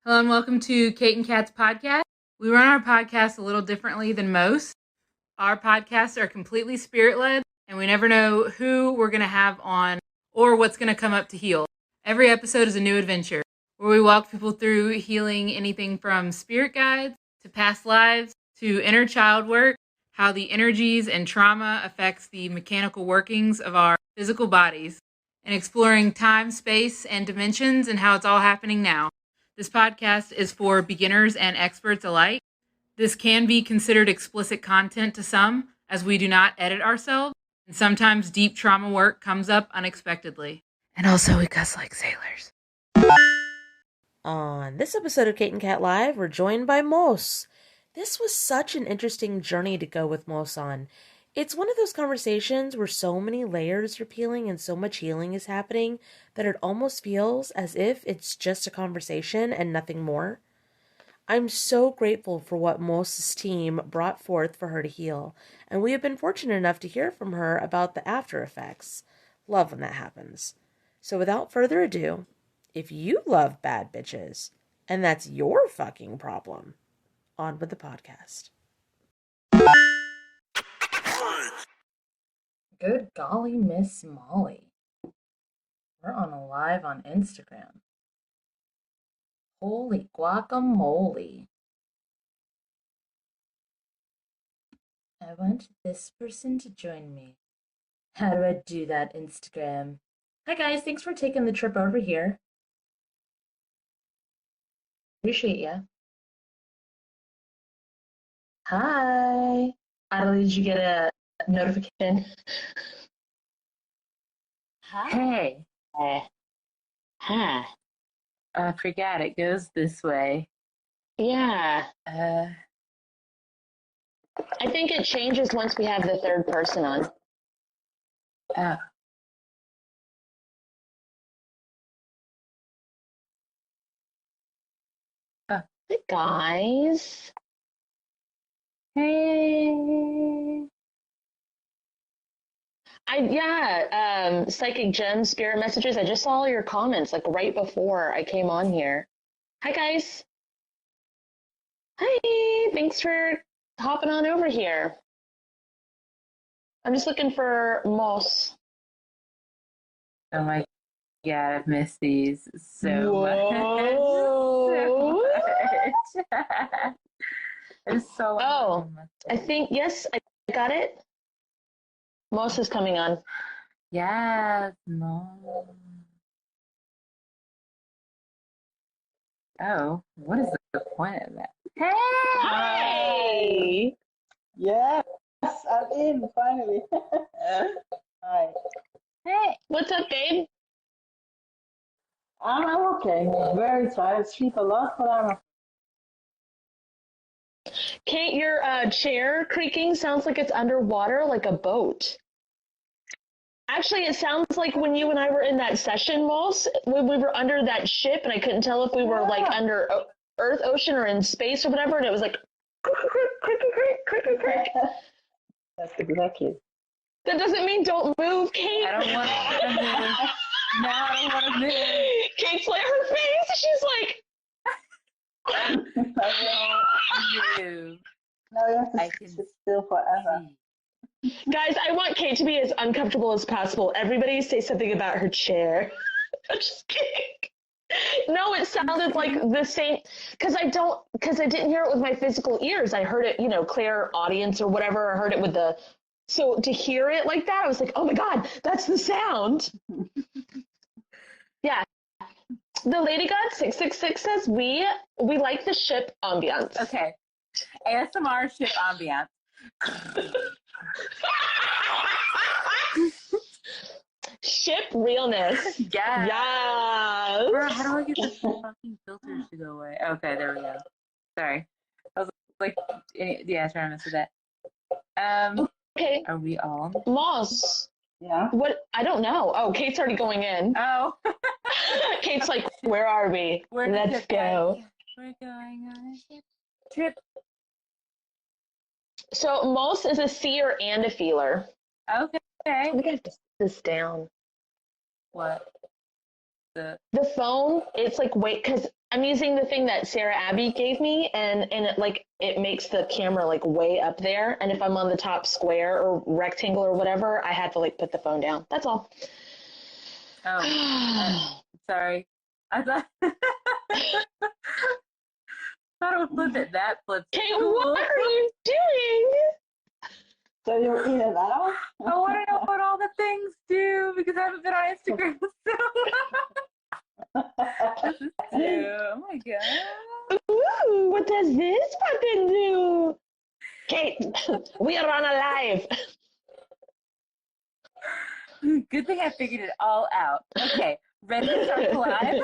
Hello and welcome to Kate and Kat's podcast. We run our podcast a little differently than most. Our podcasts are completely spirit-led, and we never know who we're going to have on or what's going to come up to heal. Every episode is a new adventure, where we walk people through healing anything from spirit guides to past lives to inner child work, how the energies and trauma affects the mechanical workings of our physical bodies, and exploring time, space, and dimensions and how it's all happening now. This podcast is for beginners and experts alike. This can be considered explicit content to some, as we do not edit ourselves, and sometimes deep trauma work comes up unexpectedly. And also, we cuss like sailors. On this episode of Kate and Kat Live, we're joined by Mos. This was such an interesting journey to go with Mos on. It's one of those conversations where so many layers are peeling and so much healing is happening that it almost feels as if it's just a conversation and nothing more. I'm so grateful for what Mos' team brought forth for her to heal, and we have been fortunate enough to hear from her about the after effects. Love when that happens. So without further ado, if you love bad bitches, and that's your fucking problem, on with the podcast. Good golly, Miss Molly. We're on a live on Instagram. Holy guacamole. I want this person to join me. How do I do that, Instagram? Hi guys, thanks for taking the trip over here. Appreciate ya. Hi. Adelie, did you get a notification? Hi. Hey. Huh. I forgot it goes this way. Yeah. Uh, I think it changes once we have the third person on. oh. Hey, guys. Hey. Psychic gem spirit messages. I just saw all your comments like right before I came on here. Hi, guys. Hi. Thanks for hopping on over here. I'm just looking for Moss. Oh my god, I've missed these so Whoa. much. It's so Oh, I think, yes, I got it. Moss is coming on. yes, no. Oh, what is the point of that? Hey! Hi! Yes, I'm in finally. Hi. Hey! What's up, babe? I'm okay. Very tired. Sleep a lot, but I'm okay. Kate, your chair creaking sounds like it's underwater like a boat. Actually, it sounds like when you and I were in that session, Moss, when we were under that ship and I couldn't tell if we were like under Earth, ocean, or in space or whatever, and it was like crick. That's exactly. That doesn't mean don't move, Kate. I don't want to move. No, I don't want to move. Kate's like, her face, she's like... Move. No, you have to I can sit still forever. Guys, I want Kate to be as uncomfortable as possible. Everybody say something about her chair. I'm just kidding. No, it sounded like the same, because I didn't hear it with my physical ears. I heard it, clear audience or whatever. I heard it with so to hear it like that, I was like, oh my God, that's the sound. Yeah. The Lady God 666 says we like the ship ambiance. Okay. ASMR ship ambiance. Ship realness. Yes. Yes. Bro, how do I get the fucking filters to go away? Okay, there we go. Sorry. I was like, yeah, trying to mess with that. Okay. Are we on? Moss. Yeah. What? I don't know. Oh, Kate's already going in. Oh. Kate's like, where are we? Let's go. We're going on a ship trip. So Moss is a seer and a feeler. Okay. I think I have to sit this down. What? The phone, it's like, wait, because I'm using the thing that Sarah Abby gave me, and it makes the camera like way up there. And if I'm on the top square or rectangle or whatever, I had to like put the phone down. That's all. Oh, sorry. I thought thought it would flip it. That flips. Kate, Cool. what are you doing? So you're in and out? I want to know what all the things do because I haven't been on Instagram so this is new. Oh my god. Ooh, what does this button do? Kate, we are on a live. Good thing I figured it all out. Okay, ready to start the live?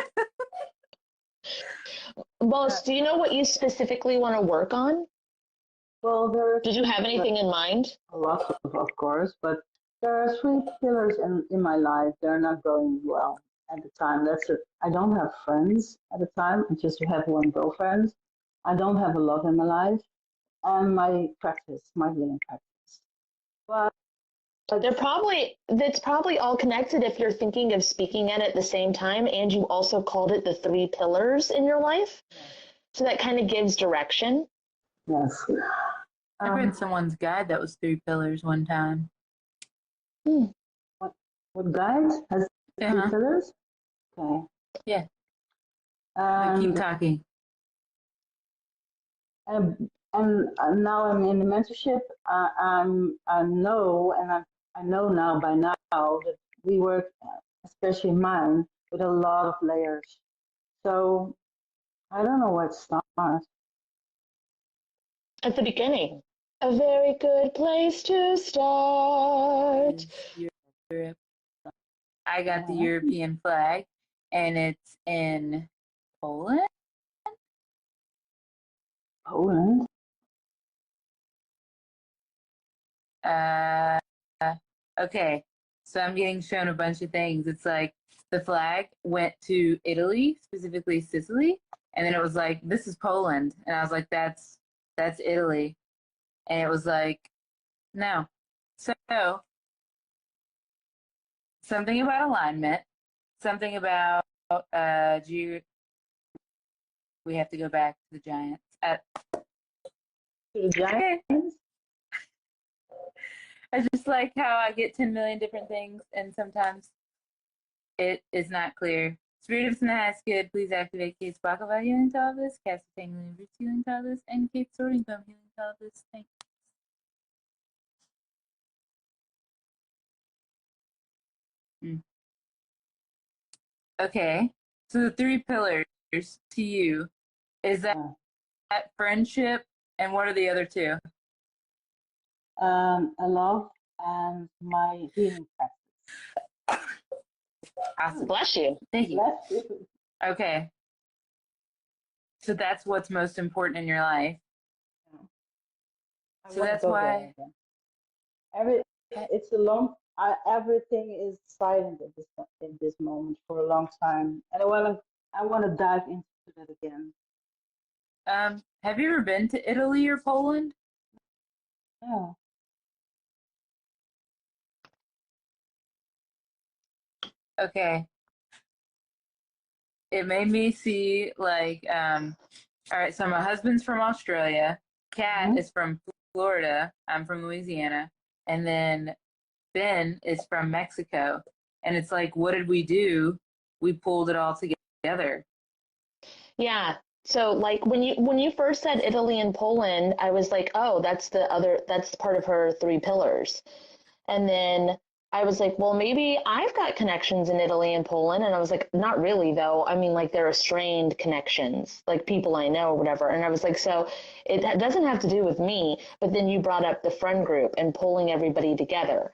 Boss, do you know what you specifically want to work on? Well, Did you have anything in mind? a lot of course, but there are three pillars in my life. They're not going well at the time. That's it. I don't have friends at the time. I just have one girlfriend. I don't have a love in my life, and my practice, my healing practice. But That's probably all connected if you're thinking of speaking it at the same time, and you also called it the three pillars in your life. So that kind of gives direction. yes, I read someone's guide that was 3 pillars one time. what guide has three pillars? Okay. Yeah. Keep talking. And now I'm in the mentorship. I know, and I know now by now that we work, especially mine, with a lot of layers. So I don't know where to start. At the beginning. A very good place to start. Europe. I got the European flag, and it's in Poland. Poland. Okay, so I'm getting shown a bunch of things. It's like the flag went to Italy, specifically Sicily, and then it was like, this is Poland, and I was like, that's Italy, and it was like, no. So something about alignment, something about we have to go back to the Giants. To the Giants. I just like how I get 10 million different things, and sometimes it is not clear. Spirit of Sna good. Please activate Kate's Bakava healing Talvis, Cast Tangling Roots healing Talvis, and Kate's Sorting Bone healing Talvis. Thanks. Okay, so the 3 pillars to you is that friendship, and what are the other 2? I love and my healing practice. Awesome. Bless you. Thank you. Bless you. Okay. So that's what's most important in your life. So that's why it's a long. Everything is silent in this moment for a long time, and I want to dive into that again. Have you ever been to Italy or Poland? Yeah. Okay. It made me see like all right, so my husband's from Australia, Kat is from Florida, I'm from Louisiana, and then Ben is from Mexico. And it's like, what did we do? We pulled it all together. Yeah. So like when you first said Italy and Poland, I was like, oh, that's part of her 3 pillars. And then I was like, well, maybe I've got connections in Italy and Poland. And I was like, not really, though. I mean, like, they're strained connections, like people I know or whatever. And I was like, so it doesn't have to do with me. But then you brought up the friend group and pulling everybody together.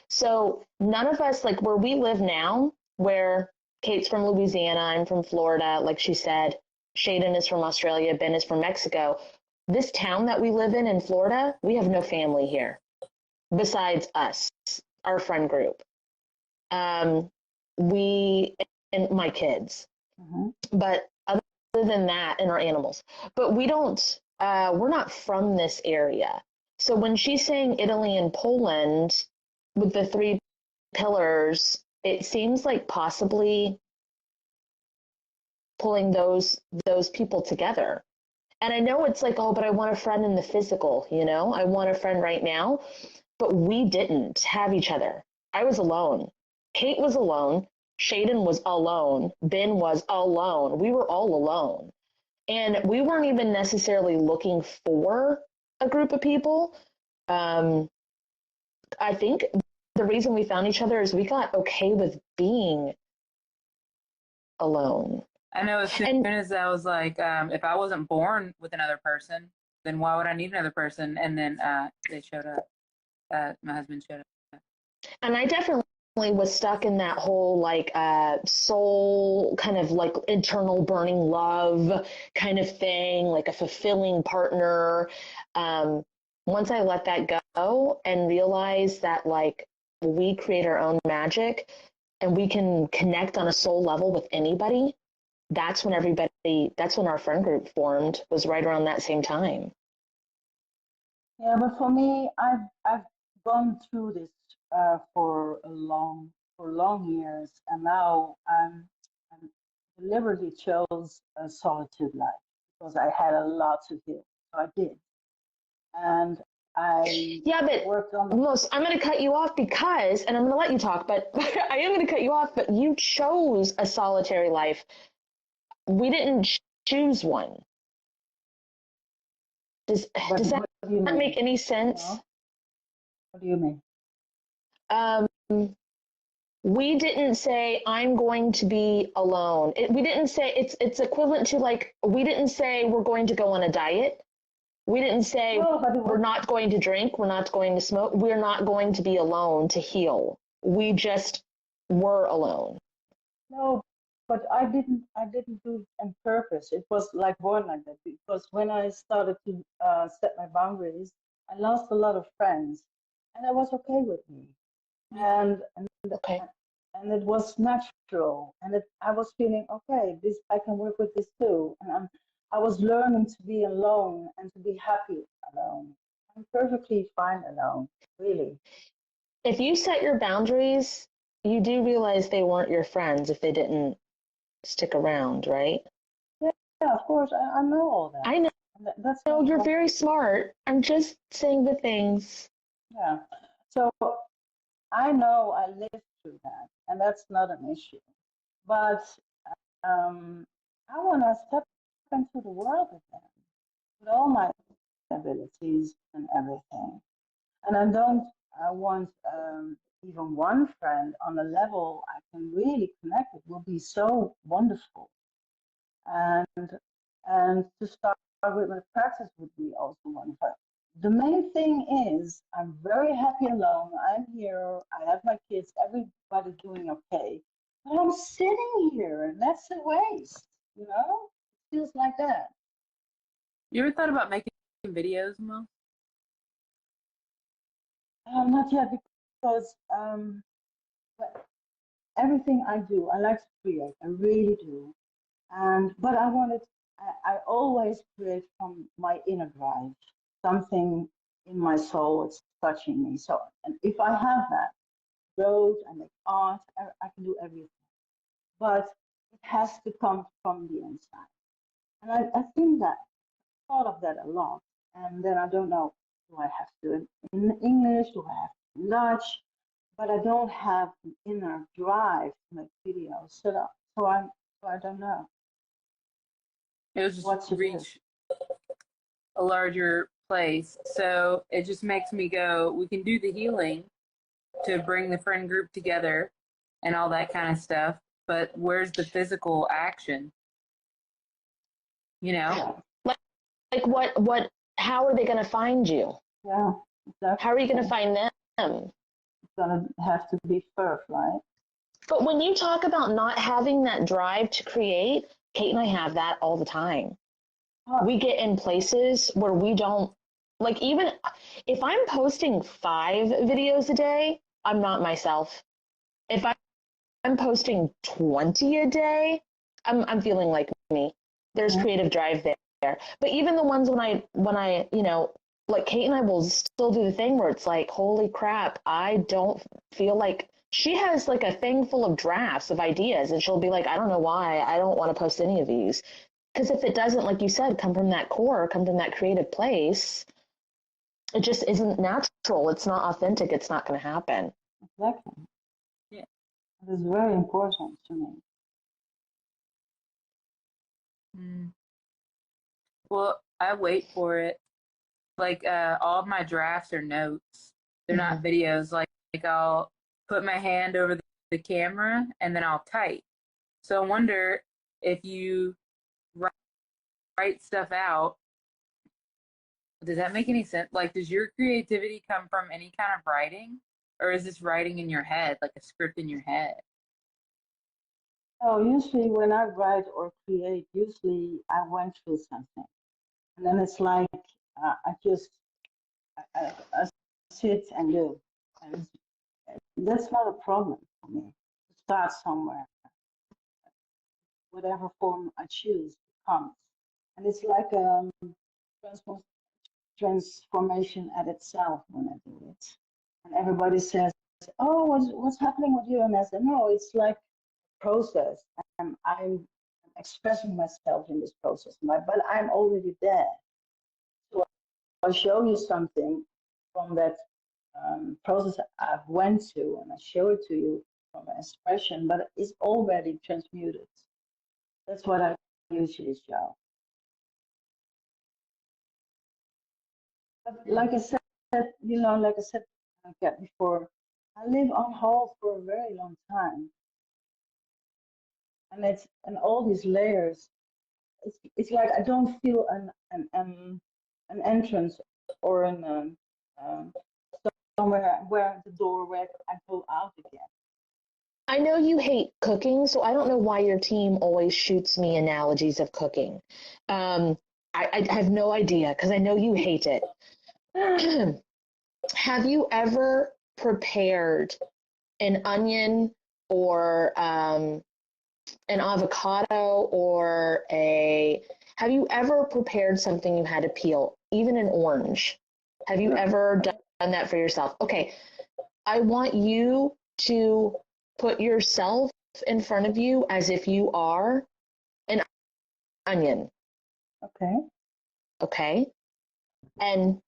So none of us, like where we live now, where Kate's from Louisiana, I'm from Florida, like she said, Shaden is from Australia, Ben is from Mexico. This town that we live in Florida, we have no family here besides us, our friend group. We and my kids. But other than that, and our animals. But we don't, we're not from this area. So when she's saying Italy and Poland with the 3 pillars, it seems like possibly pulling those people together. And I know it's like, oh, but I want a friend in the physical, you know, I want a friend right now. But we didn't have each other. I was alone. Kate was alone. Shaden was alone. Ben was alone. We were all alone. And we weren't even necessarily looking for a group of people. I think the reason we found each other is we got okay with being alone. I know as soon as I was like, if I wasn't born with another person, then why would I need another person? And then they showed up. My husband showed up. And I definitely was stuck in that whole like soul kind of like internal burning love kind of thing, like a fulfilling partner. Once I let that go and realize that like we create our own magic and we can connect on a soul level with anybody, that's when our friend group formed, was right around that same time. Yeah, but for me, I've gone through this for long years, and now I'm deliberately chose a solitude life because I had a lot to do. So I did, and I but worked on. Los, I'm going to cut you off because, and I'm going to let you talk, but I am going to cut you off. But you chose a solitary life. We didn't choose one. Does that make any sense? No? What do you mean? We didn't say I'm going to be alone. We didn't say it's equivalent to like we didn't say we're going to go on a diet. We didn't say we're not going to drink, we're not going to smoke, we're not going to be alone to heal. We just were alone. No, but I didn't do it on purpose. It was like born like that because when I started to set my boundaries, I lost a lot of friends, and that was okay with me. And it was natural, and I was feeling okay. This I can work with this too, and I was learning to be alone and to be happy alone. I'm perfectly fine alone, really. If you set your boundaries, you do realize they weren't your friends if they didn't stick around, right? Yeah, of course, I know all that. I know. That's no, you're very smart. I'm just saying the things. Yeah. So I know I lived through that, and that's not an issue. But I want to step into the world again with all my abilities and everything. And I want even one friend on a level I can really connect with will be so wonderful. And to start with my practice would be also wonderful. The main thing is I'm very happy alone. I'm here. I have my kids. Everybody's doing okay. But I'm sitting here, and that's a waste. You know, it feels like that. You ever thought about making videos, Mo? Not yet, because everything I do, I like to create. I really do. But I always create from my inner drive, something in my soul is touching me. So, and if I have that, road, I make art, I can do everything. But it has to come from the inside. And I think that, I thought of that a lot. And then I don't know, do I have to do it in English? Do I have to in Dutch? But I don't have an inner drive to make videos. So I don't know. It was just to reach a larger place. So it just makes me go, we can do the healing to bring the friend group together and all that kind of stuff. But where's the physical action? You know? Like what, how are they going to find you? Yeah. Exactly. How are you going to find them? It's going to have to be first, right? But when you talk about not having that drive to create, Kate and I have that all the time. Oh. We get in places where we don't, like even if I'm posting 5 videos a day, I'm not myself. If I'm posting 20 a day, I'm feeling like me. There's creative drive there. But even the ones when I, you know, like Kate and I will still do the thing where it's like, holy crap, I don't feel like she has like a thing full of drafts of ideas, and she'll be like, I don't know why I don't want to post any of these. Because if it doesn't, like you said, come from that core, come from that creative place, it just isn't natural. It's not authentic. It's not going to happen. Exactly. Yeah. It is very important to me. Well, I wait for it. Like all of my drafts are notes. They're not videos. Like I'll put my hand over the camera and then I'll type. So I wonder if you write stuff out. Does that make any sense? Like, does your creativity come from any kind of writing, or is this writing in your head, like a script in your head? Oh, usually when I write or create, usually I went through something, and then it's like I just I sit and do, and that's not a problem for me. To start somewhere, whatever form I choose comes, and it's like a transformation at itself when I do it. And everybody says, "Oh, what's happening with you?" And I said, "No, it's like a process, and I'm expressing myself in this process, but I'm already there. So I'll show you something from that process I've went to, and I show it to you from an expression, but it's already transmuted. That's what I usually show. But like I said, like I said before, I live on hold for a very long time, and all these layers. It's like I don't feel an entrance or um, somewhere where the door where I go out again. I know you hate cooking, so I don't know why your team always shoots me analogies of cooking. I have no idea because I know you hate it. Have you ever prepared an onion or an avocado or have you ever prepared something you had to peel, even an orange? Have you ever done that for yourself? Okay, I want you to put yourself in front of you as if you are an onion. Okay. Okay. And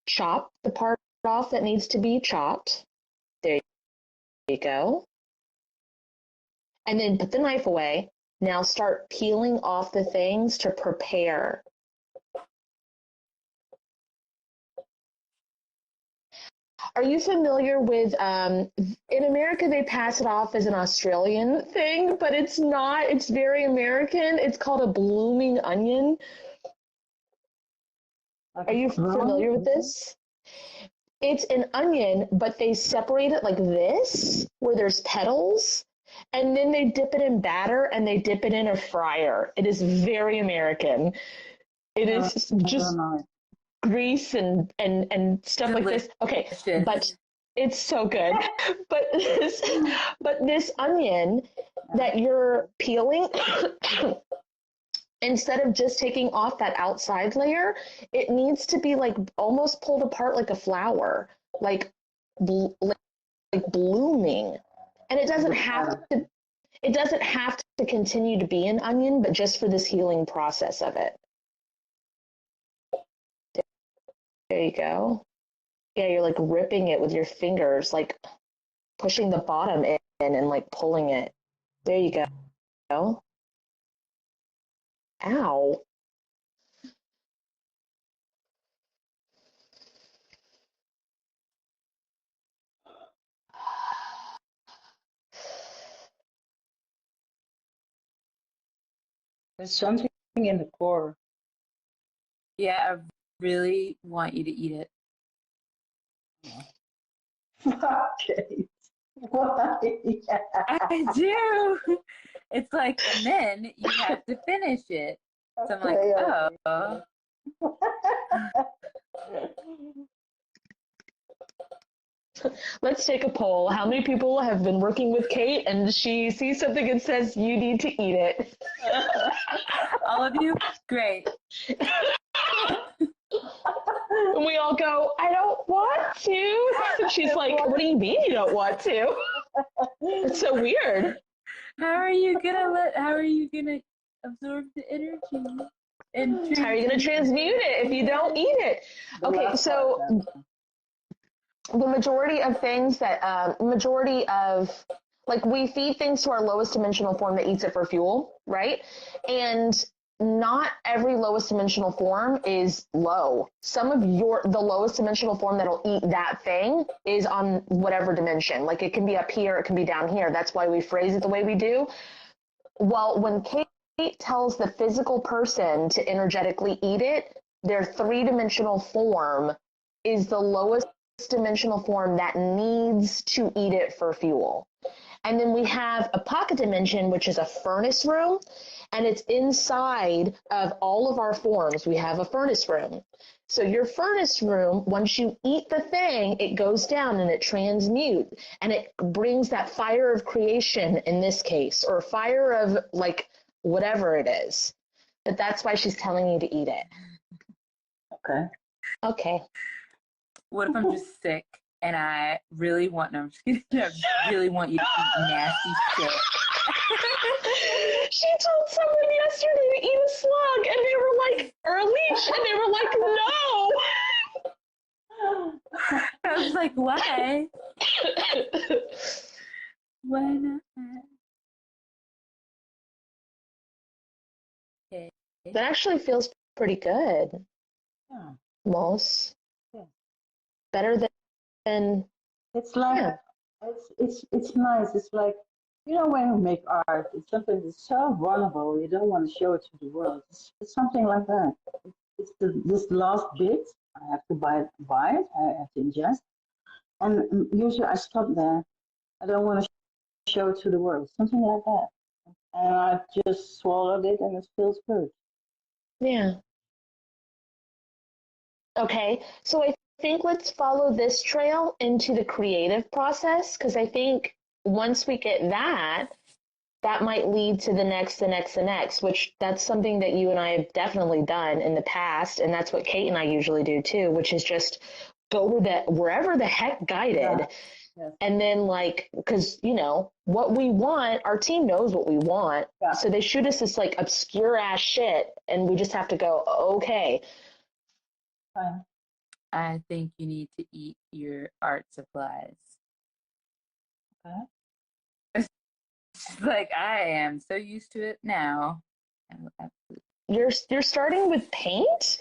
chop the part off that needs to be chopped. There you go. And then put the knife away. Now start peeling off the things to prepare. Are you familiar with, in America, they pass it off as an Australian thing, but it's not. It's very American. It's called a blooming onion. Are you familiar with this? It's an onion, but they separate it like this, where there's petals, and then they dip it in batter and they dip it in a fryer. It is very American. It is just grease and stuff like this. Okay, but it's so good. But this onion that you're peeling, instead of just taking off that outside layer, it needs to be like almost pulled apart like a flower, like blooming. And it doesn't have to continue to be an onion, but just for this healing process of it. There you go. Yeah, you're like ripping it with your fingers, like pushing the bottom in and like pulling it. There you go. Ow. There's something in the core. Yeah, I really want you to eat it. Okay. Why? I do. It's like, and then you have to finish it. So I'm like, oh. Let's take a poll. How many people have been working with Kate and she sees something and says, you need to eat it? All of you? Great. And we all go, I don't want to. She's like, what do you mean you don't want to? It's so weird. How are you gonna absorb the energy? And How are you going to transmute it if you don't eat it? Okay, so the majority of things that, like we feed things to our lowest dimensional form that eats it for fuel, right? And not every lowest dimensional form is low. Some of the lowest dimensional form that'll eat that thing is on whatever dimension. Like it can be up here, it can be down here. That's why we phrase it the way we do. Well, when Kate tells the physical person to energetically eat it, their three-dimensional form is the lowest dimensional form that needs to eat it for fuel. And then we have a pocket dimension, which is a furnace room, and it's inside of all of our forms. We have a furnace room. So your furnace room, once you eat the thing, it goes down and it transmutes, and it brings that fire of creation in this case, or fire of like whatever it is. But that's why she's telling you to eat it. Okay. Okay. What if I'm just sick and I really want, no, I'm just kidding. I really want you to eat nasty shit. She told someone yesterday to eat a slug, and they were like, or a leech, and they were like, no. I was like, why? Why not? Okay. That actually feels pretty good. Yeah. Most. Yeah. Better than It's like yeah. it's nice. It's like, you know, when you make art, it's something that's so vulnerable. You don't want to show it to the world. It's something like that. It's this last bit. I have to buy it. I have to ingest, and usually I stop there. I don't want to show it to the world. Something like that. And I just swallowed it, and it feels good. Yeah. Okay, so I think let's follow this trail into the creative process, because I think once we get that, that might lead to the next, which that's something that you and I have definitely done in the past, and that's what Kate and I usually do too, which is just go wherever the heck guided. Yeah. Yes. And then like, because you know what we want, our team knows what we want, Yeah. so they shoot us this like obscure ass shit, and we just have to go, okay. Fine. I think you need to eat your art supplies. Okay. Like I am so used to it now. You're starting with paint?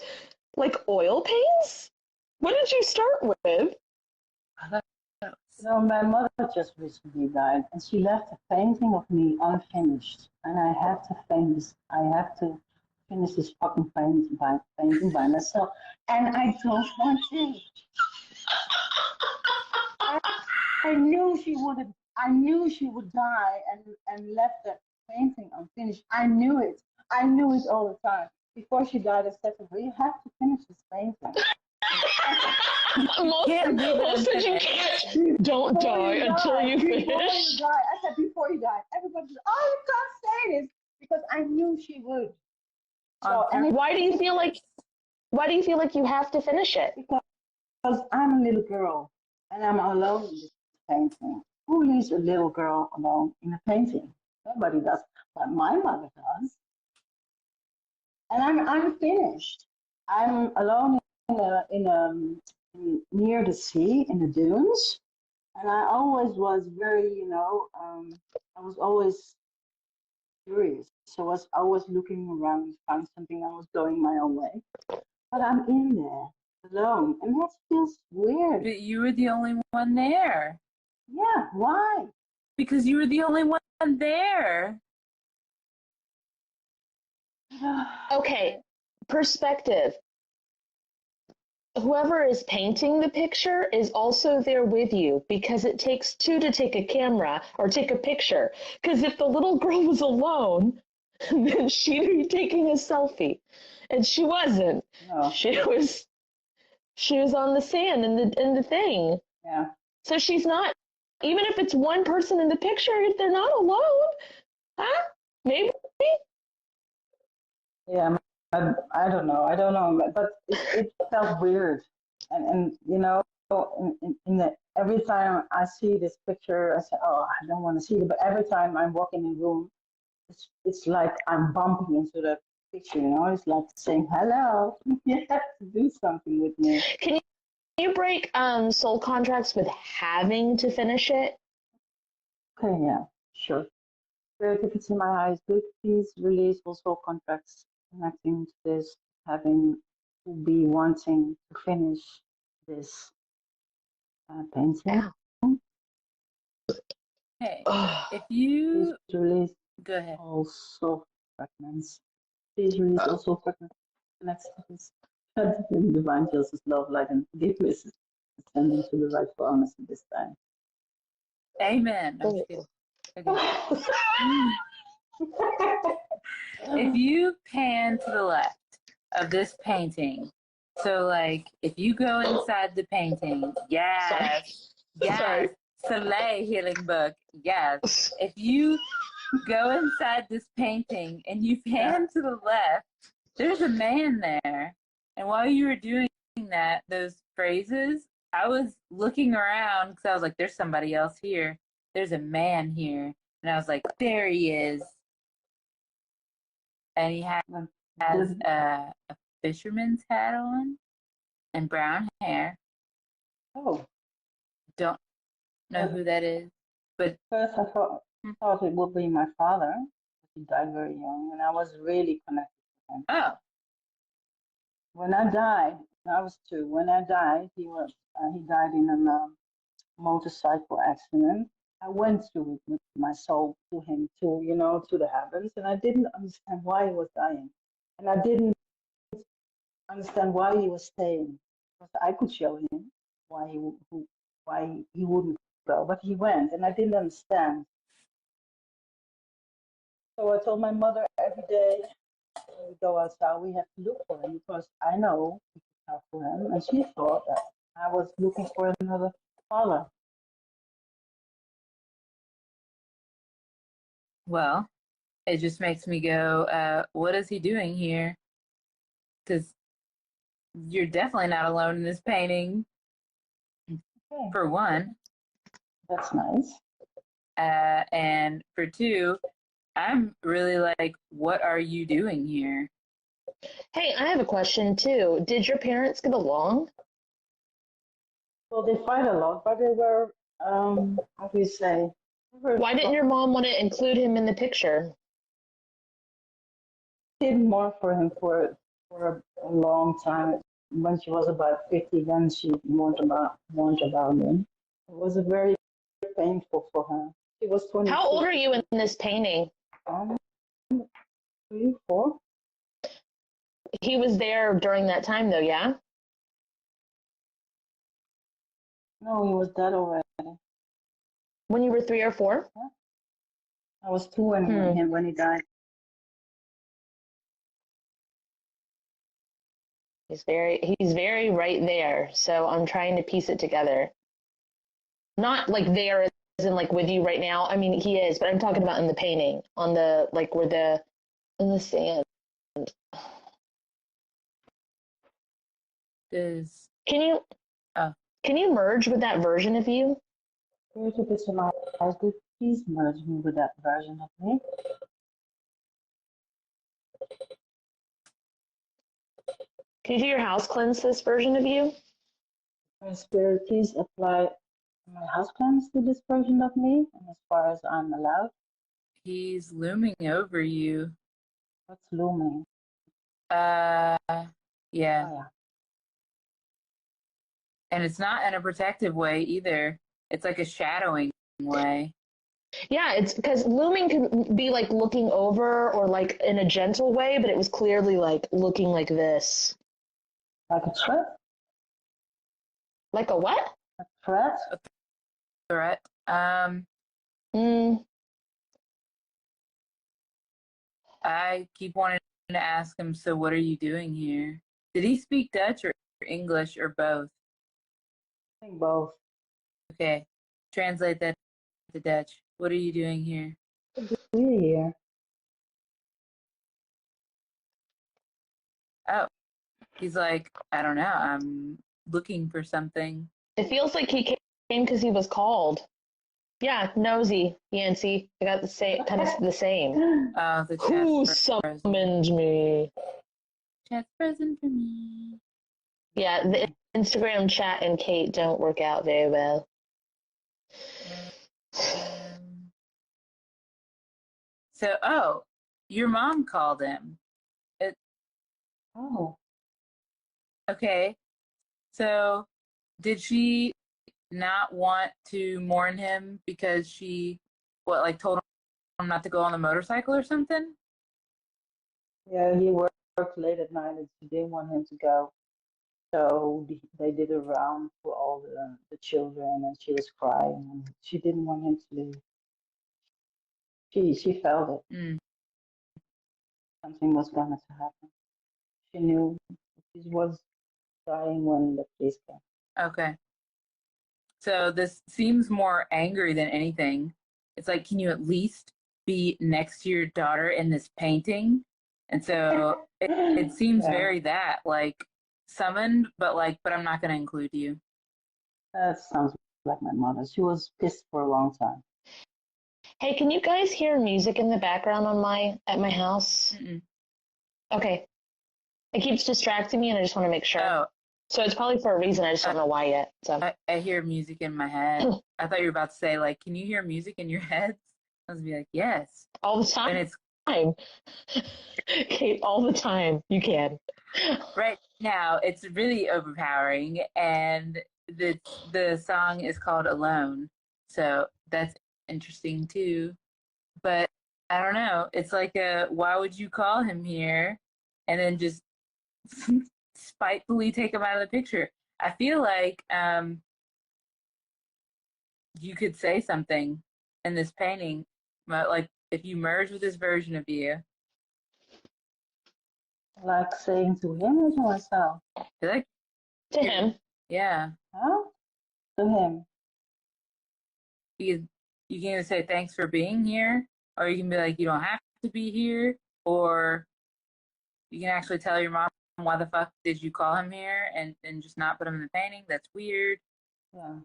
Like oil paints? What did you start with? So my mother just recently died, and she left a painting of me unfinished, and I have to finish. I have to finish this fucking painting by myself, and I don't want to. I knew she would. I knew she would die, and left that painting unfinished. I knew it. I knew it all the time. Before she died, I said to her, "You have to finish this painting." Most said you can't. Don't die until you finish. Before you die, I said before you die. Everybody said, "Oh, you can't say this," because I knew she would. So, and why do you feel like you have to finish it? Because I'm a little girl and I'm alone in this painting. Who leaves a little girl alone in a painting? Nobody does, but my mother does. And I'm finished. I'm alone near the sea in the dunes, and I always was very, I was always curious. So I was always looking around and found something. I was going my own way, but I'm in there alone, and that feels weird. But you were the only one there. Yeah, why? Because you were the only one there. Okay, perspective. Whoever is painting the picture is also there with you, because it takes two to take a camera or take a picture. Because if the little girl was alone, then she'd be taking a selfie, and she wasn't. No. She was on the sand in the thing. Yeah. So she's not. Even if it's one person in the picture, they're not alone. Huh? Maybe. Yeah, I don't know, but it felt weird, and every time I see this picture, I say, "Oh, I don't want to see it." But every time I'm walking in the room, it's like I'm bumping into the picture. It's like saying, "Hello, you have to do something with me." Can you break soul contracts with having to finish it? Okay, yeah, sure. Creativity in my eyes, good. Please release also contracts connecting to this, having to be wanting to finish this painting. Ow. Hey, Ugh. if Please you release go ahead. also fragments. Please release also fragments connected to this. And divine justice, love, light, and forgiveness is ascending to the right for honesty this time. Amen. I'm just kidding. Okay. If you pan to the left of this painting, so like if you go inside the painting, yes, Sorry. Soleil healing book, yes. If you go inside this painting and you pan to the left, there's a man there. And while you were doing that, those phrases, I was looking around because I was like, there's somebody else here. There's a man here. And I was like, there he is. And he has a fisherman's hat on and brown hair. Oh, Don't know who that is. But first I thought it would be my father. He died very young, and I was really connected to him. oh, When I died, I was 2. When I died, he died in a motorcycle accident. I went through it with my soul to him, to the heavens, and I didn't understand why he was dying, and I didn't understand why he was staying, because I could show him why he wouldn't go, but he went, and I didn't understand. So I told my mother every day when we go outside, we have to look for him because I know we could talk to him, and she thought that I was looking for another father. well, it just makes me go, what is he doing here? Because you're definitely not alone in this painting, Okay, for one. that's nice. And for two, I'm really like, what are you doing here? Hey, I have a question too. Did your parents get along? Well, they fight a lot, but they were, how do you say? Why didn't your mom want to include him in the picture? Did more for him for a long time. When she was about 50, then she warned about him. It was a very painful for her. She was 26. How old are you in this painting? 3, 4. He was there during that time though, yeah? No, he was dead already. When you were 3 or 4? Yeah. I was 2 when he died. He's very right there. So I'm trying to piece it together. Not like there as in like with you right now. I mean, he is, but I'm talking about in the painting on the like where in the sand. Does Can you oh, can you merge with that version of you? Here's a bit of my eyes. Please merge me with that version of me. Can you do your house cleanse this version of you? My spirit, please apply my husband to this version of me, and as far as I'm allowed. he's looming over you. What's looming? Yeah. Oh, yeah. And it's not in a protective way either. It's like a shadowing way. Yeah, it's because looming can be like looking over or like in a gentle way, but it was clearly like looking like this. Like a threat? Like a what? A threat? A threat. Mm, I keep wanting to ask him, so what are you doing here? Did he speak Dutch or English or both? I think both. Okay. Translate that to Dutch. What are you doing here? We're here. Oh, he's like, I don't know. I'm looking for something. It feels like he came because he was called. Yeah, nosy, Yancy. I got the same, kind of the same. The Who chat's summoned me? Chat's present for me. Yeah, the Instagram chat and Kate don't work out very well. So, your mom called him. Oh, Okay. So, did she not want to mourn him because she, told him not to go on the motorcycle or something? yeah, he worked late at night and she didn't want him to go. So they did a round for all the children and she was crying and she didn't want him to leave. She felt it. Mm. Something was going to happen. She knew he was dying when the police came. Okay. So this seems more angry than anything. It's like, can you at least be next to your daughter in this painting? And so it seems very that, like, summoned, but I'm not going to include you. That sounds like my mother. She was pissed for a long time. Hey, can you guys hear music in the background at my house? Mm-mm. Okay. It keeps distracting me and I just want to make sure. Oh, So it's probably for a reason. I just don't know why yet. So I hear music in my head. I thought you were about to say, like, can you hear music in your head? I was be like, yes. all the time. And it's Kate, all the time. You can. right now, it's really overpowering. And the song is called Alone. So that's interesting too. But I don't know. It's like why would you call him here and then just spitefully take him out of the picture? I feel like you could say something in this painting, but like if you merge with this version of you, Like saying to him or to myself? like To him. yeah, Huh? To him. you can either say thanks for being here, or you can be like you don't have to be here, or you can actually tell your mom why the fuck did you call him here and just not put him in the painting. That's weird. Ja.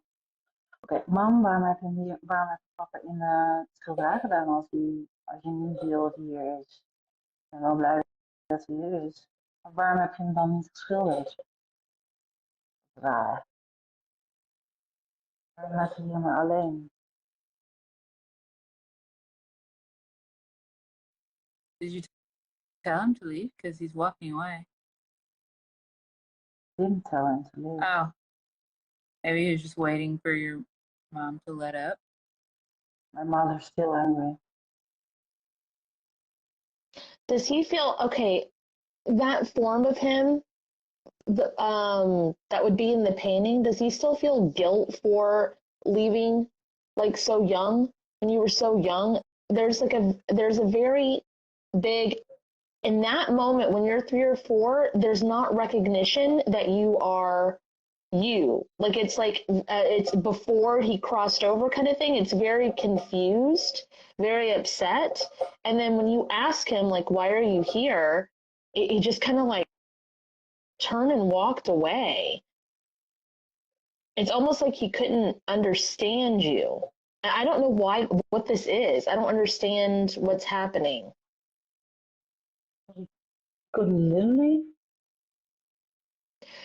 Oké, mam, waarom heb je papa in het schilderij gedaan als je niet wil dat hij hier is? Ik ben wel blij dat hij hier is. Maar waarom heb je hem dan niet geschilderd? Raar. Waarom laat je hem maar alleen? Did you tell him to leave because he's walking away? Didn't tell him to leave. Oh, maybe he was just waiting for your mom to let up. My mother's still angry. Does he feel okay? That form of him, that would be in the painting. Does he still feel guilt for leaving, like so young? When you were so young, there's a very big in that moment when you're 3 or 4. There's not recognition that you are you. Like it's before he crossed over kind of thing. It's very confused, very upset, and then when you ask him like, "Why are you here?" He just kind of like turned and walked away. It's almost like he couldn't understand you. I don't know what this is. I don't understand what's happening. Couldn't literally?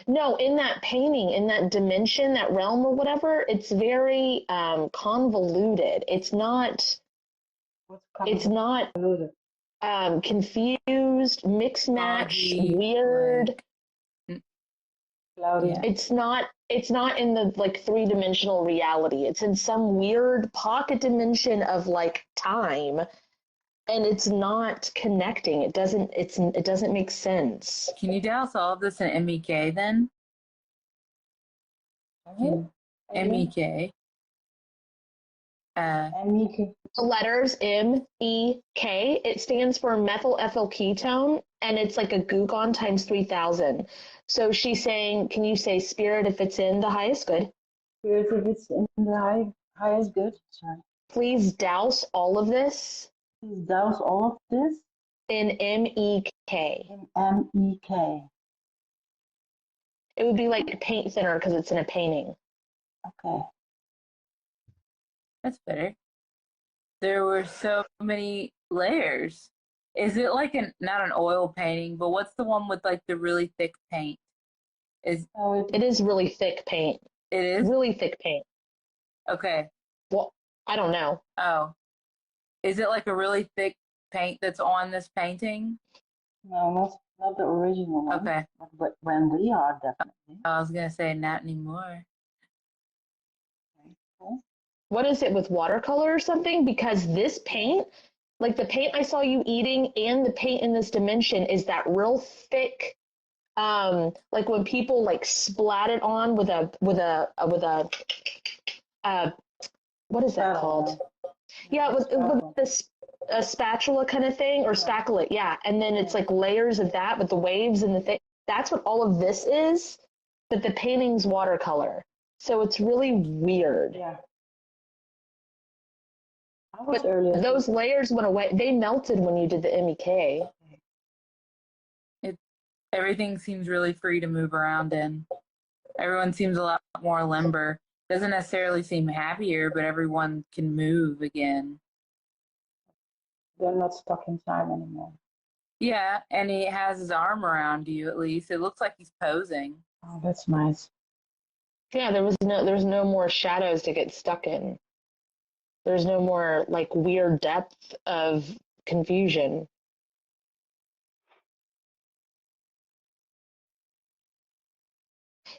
No, in that painting, in that dimension, that realm or whatever, it's very convoluted. It's not confused, mixed match, weird. Cloudy. It's not in the like 3-dimensional reality. It's in some weird pocket dimension of like time, and it's not connecting. It doesn't make sense. Can you douse all of this in MEK then? MEK. MEK. The letters MEK. It stands for methyl ethyl ketone, and it's like a glucon times 3,000. So she's saying, can you say spirit if it's in the highest good? Spirit if it's in the highest good. Sorry. Please douse all of this. Please douse all of this in MEK. In MEK. It would be like paint thinner because it's in a painting. Okay. That's better. There were so many layers. Is it like not an oil painting, but what's the one with like the really thick paint? Oh, It is really thick paint. It is? Really thick paint. Okay. Well, I don't know. Oh. Is it like a really thick paint that's on this painting? no, not the original one. Okay. But when we are, definitely. I was gonna say not anymore. Okay, cool. What is it, with watercolor or something? Because this paint, like the paint I saw you eating and the paint in this dimension, is that real thick, like when people like splat it on with a what is that called? Yeah, with this a spatula kind of thing, or spackle it, yeah. And then it's like layers of that with the waves and the thing. That's what all of this is, but the painting's watercolor. So it's really weird. Yeah. But those layers went away. They melted when you did the MEK. Everything seems really free to move around in. Everyone seems a lot more limber. Doesn't necessarily seem happier, but everyone can move again. They're not stuck in time anymore. Yeah, and he has his arm around you at least. It looks like he's posing. Oh, that's nice. Yeah, there's no more shadows to get stuck in. There's no more like weird depth of confusion.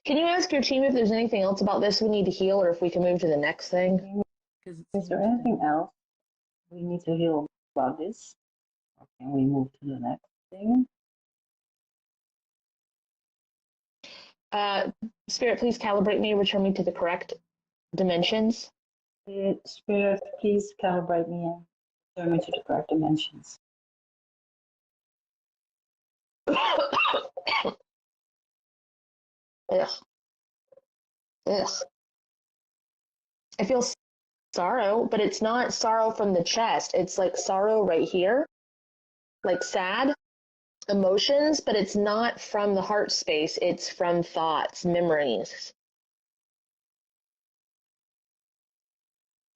Can you ask your team if there's anything else about this we need to heal, or if we can move to the next thing? Is there anything else we need to heal about this? Or can we move to the next thing? Spirit, please calibrate me, return me to the correct dimensions. Spirit, please calibrate me and turn me to the correct dimensions. Ugh. Ugh. I feel sorrow, but it's not sorrow from the chest. It's like sorrow right here, like sad emotions, but it's not from the heart space. It's from thoughts, memories.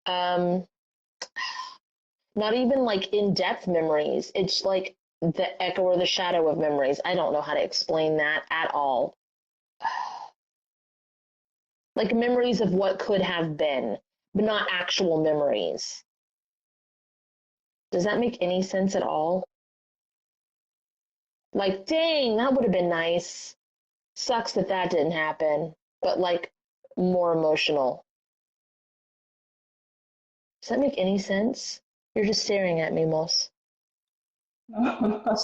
Not even like in-depth memories. It's like the echo or the shadow of memories. I don't know how to explain that at all. Like memories of what could have been, but not actual memories. Does that make any sense at all? Like, dang, that would have been nice. Sucks that that didn't happen, but like more emotional. Does that make any sense? You're just staring at me, Mos.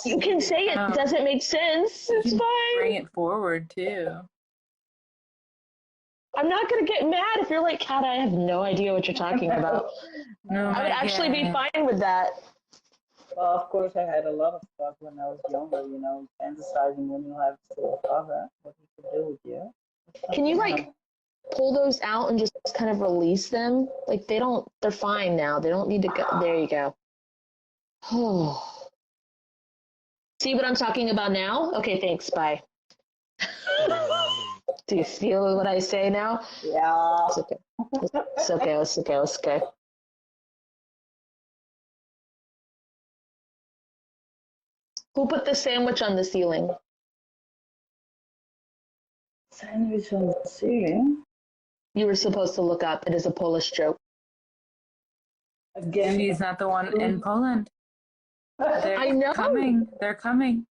You can say it doesn't make sense. It's fine. Bring it forward too. I'm not going to get mad if you're like, Kat, I have no idea what you're talking about. No, I would actually be fine with that. Well, of course, I had a lot of stuff when I was younger, fantasizing when you have still a father, what he could do with you. Can you like pull those out and just kind of release them? Like they're fine now. They don't need to go. There you go. Oh. See what I'm talking about now? Okay, thanks. Bye. Do you feel what I say now? Yeah. It's okay. It's okay. It's okay. It's okay. Who put the sandwich on the ceiling? Sandwich on the ceiling? You were supposed to look up. It is a Polish joke. Again. She's not the one in Poland. I know. They're coming.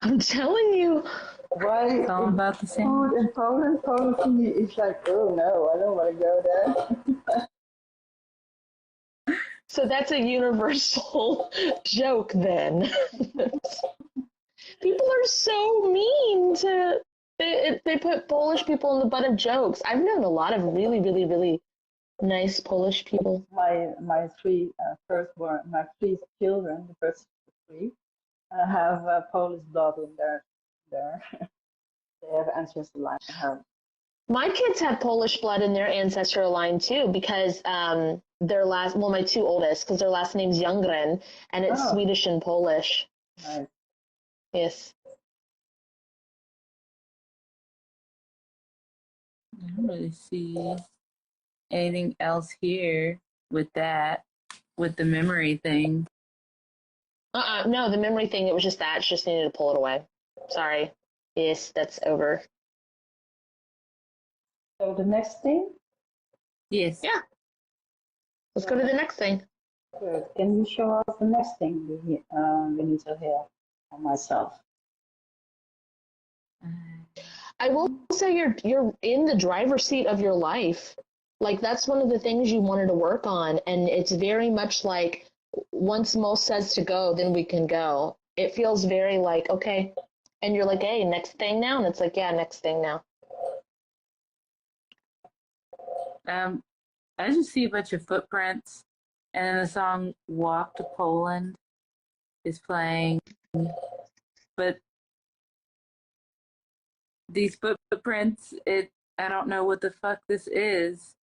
I'm telling you. Why? It's all about the same. Food in Poland? Poland to me is like, oh no, I don't want to go there. So that's a universal joke then. People are so mean to, they put Polish people in the butt of jokes. I've known a lot of really, really, really nice Polish people. My three children, the first three, have Polish blood in their they have ancestral line. My kids have Polish blood in their ancestral line too, because my two oldest, because their last name's Youngren, and it's Swedish and Polish. Nice. Yes. don't really see anything else here with that, with the memory thing. No, the memory thing, it was just that. Just needed to pull it away. Sorry. Yes, that's over. So the next thing? Yes. Yeah. Let's go to the next thing. Good. Can you show us the next thing we need to hear on myself? I will say you're in the driver's seat of your life. Like, that's one of the things you wanted to work on, and it's very much like once Mo says to go, then we can go. It feels very like, okay, and you're like, hey, next thing now, and it's like, yeah, next thing now. I just see a bunch of footprints, and then the song "Walk to Poland" is playing, but these footprints, I don't know what the fuck this is.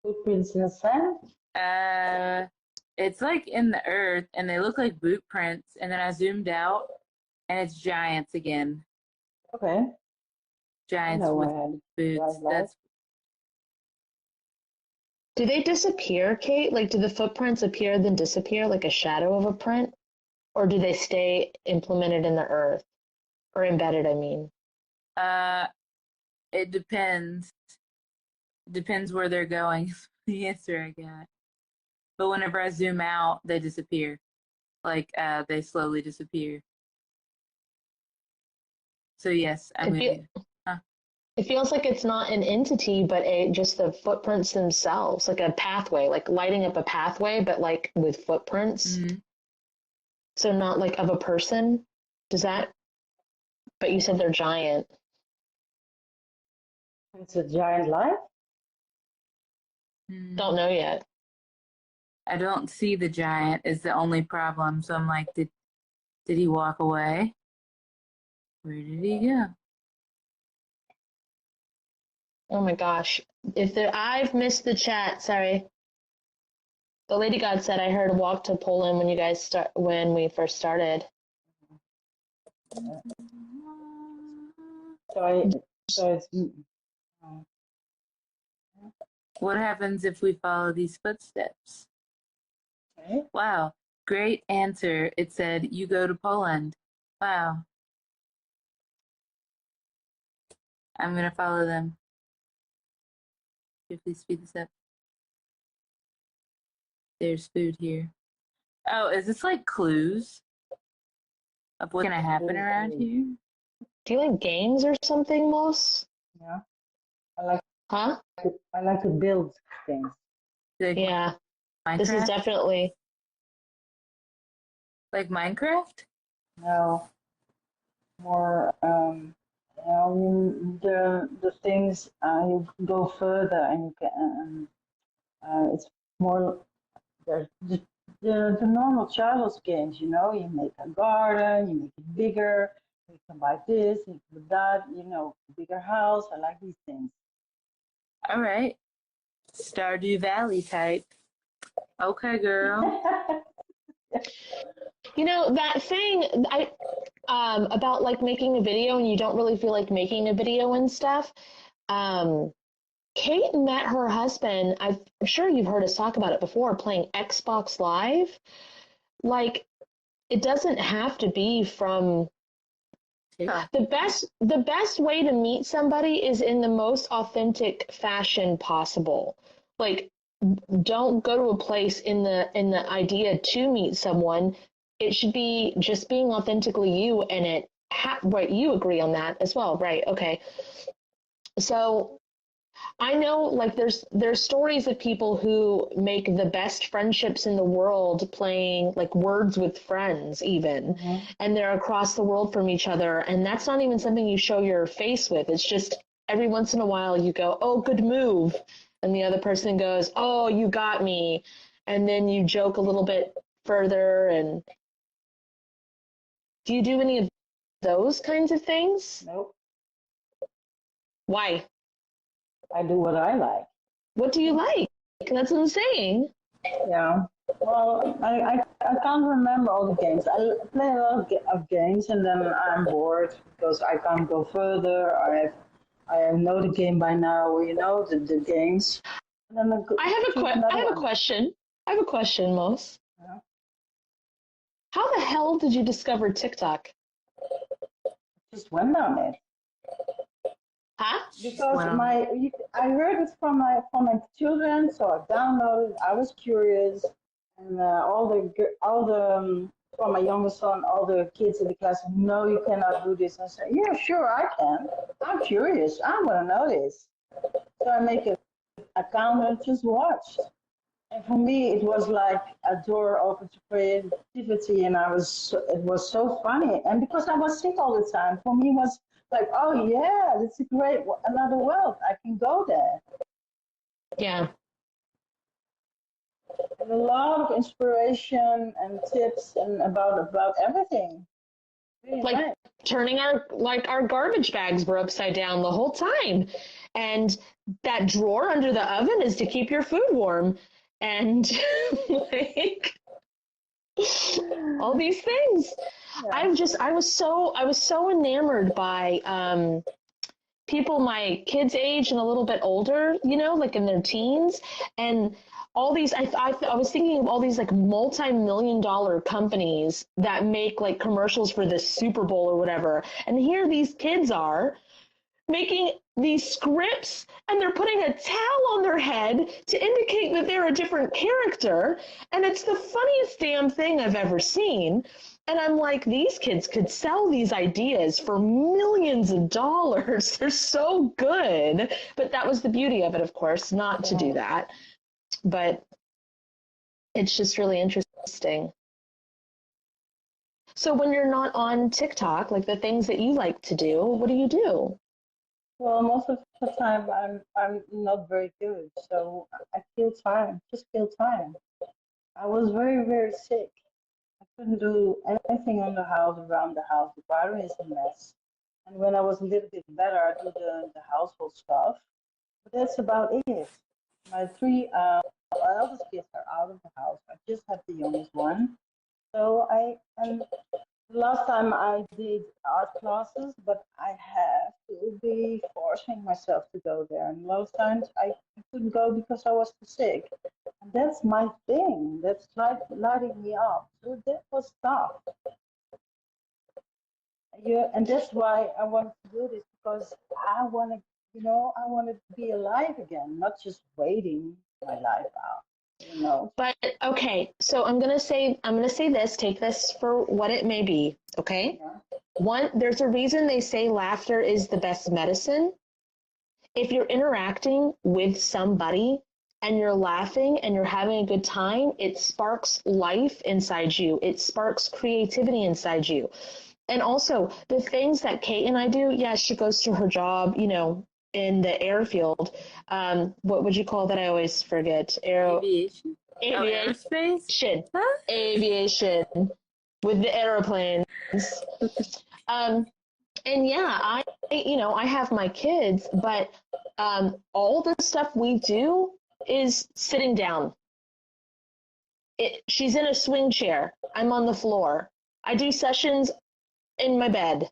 Footprints in the sand? It's like in the earth, and they look like boot prints, and then I zoomed out, and it's giants again. Okay. Giants with boots. That's. Do they disappear, Kate? Like, do the footprints appear then disappear like a shadow of a print? Or do they stay implemented in the earth? Or embedded, I mean. It depends. Depends where they're going. The answer I got. But whenever I zoom out, they disappear. Like, they slowly disappear. So yes, I'm gonna. It feels like it's not an entity, but just the footprints themselves, like a pathway, like lighting up a pathway, but like with footprints. Mm-hmm. So not like of a person. Does that? But you said they're giant. It's a giant light? Don't know yet. I don't see the giant is the only problem. So I'm like, did he walk away? Where did he go? Oh my gosh. I've missed the chat, sorry. The Lady God said I heard walk to Poland when we first started. So it's What happens if we follow these footsteps? okay. Wow, great answer. It said you go to Poland. Wow. I'm gonna follow them. Please speed this up. There's food here. Oh, is this like clues of what's gonna happen around here? Do you like games or something, Mos? Yeah. Huh? I like to build things. Like Yeah. Minecraft? This is definitely. Like Minecraft? No. More the things you go further and you can it's more the normal childhood games, you know, you make a garden, you make it bigger, you can buy this, you can do that, you know, bigger house. I like these things. All right. Stardew Valley type. Okay, girl. You know, that thing about like making a video and you don't really feel like making a video and stuff. Kate met her husband, I'm sure you've heard us talk about it before, playing Xbox Live. Like, it doesn't have to be from the best way to meet somebody is in the most authentic fashion possible. Like, don't go to a place in the idea to meet someone. It should be just being authentically you, and right, you agree on that as well, right? Okay. So I know, like, there's stories of people who make the best friendships in the world playing like Words with Friends even, and they're across the world from each other, and that's not even something you show your face with. It's just every once in a while you go, oh, good move, and the other person goes, oh, you got me, and then you joke a little bit further. And do you do any of those kinds of things? Nope. Why? I do what I like. What do you like? That's what I'm saying. Yeah. Well, I can't remember all the games. I play a lot of games and then I'm bored because I can't go further. I know the game by now. You know the games. And then choose I another have a one. question. I have a question, Mos. Yeah. How the hell did you discover TikTok? Just went on it Huh? because Wow. I heard it from my children, so I downloaded. I was curious, and all the from my youngest son, all the kids in the class, no, you cannot do this. I said, yeah, sure, I can. I'm curious. I want to know this. So I make an account and just watched. And for me, it was like a door open to creativity, and it was so funny. And because I was sick all the time, for me it was like, oh yeah, it's a great another world. I can go there, Yeah. and a lot of inspiration and tips and about everything. Really Like nice. turning our garbage bags were upside down the whole time. And that drawer under the oven is to keep your food warm. And like all these things. Yeah. I was so enamored by people my kids' age and a little bit older, like in their teens, and all these. I was thinking of all these like multi-million-dollar companies that make like commercials for the Super Bowl or whatever, and here these kids are making these scripts and they're putting a towel on their head to indicate that they're a different character. And it's the funniest damn thing I've ever seen. And I'm like, these kids could sell these ideas for millions of dollars. They're so good. But that was the beauty of it, of course, not to do that. But it's just really interesting. So when you're not on TikTok, like the things that you like to do, what do you do? Well, most of the time I'm not very good, so I kill time. Just kill time. I was very sick. I couldn't do anything on the house, around the house. The garden is a mess. And when I was a little bit better, I do the household stuff. But that's about it. My three eldest kids are out of the house. I just have the youngest one. So and last time I did art classes, but I have to be forcing myself to go there. And most times I couldn't go because I was too sick. And that's my thing. That's like lighting me up. So that was tough. Yeah, and that's why I wanted to do this because I want to, I want to be alive again, not just waiting my life out. But okay, so I'm gonna say this, take this for what it may be, okay? Yeah. One, there's a reason they say laughter is the best medicine. If you're interacting with somebody and you're laughing and you're having a good time, it sparks life inside you. It sparks creativity inside you. And also the things that Kate and I do, yeah, she goes to her job, in the airfield. What would you call that? I always forget. Aviation. Oh, Aviation. aerospace? Huh? Aviation with the aeroplanes. Um, and yeah, I have my kids, but all the stuff we do is sitting down. She's in a swing chair. I'm on the floor. I do sessions in my bed.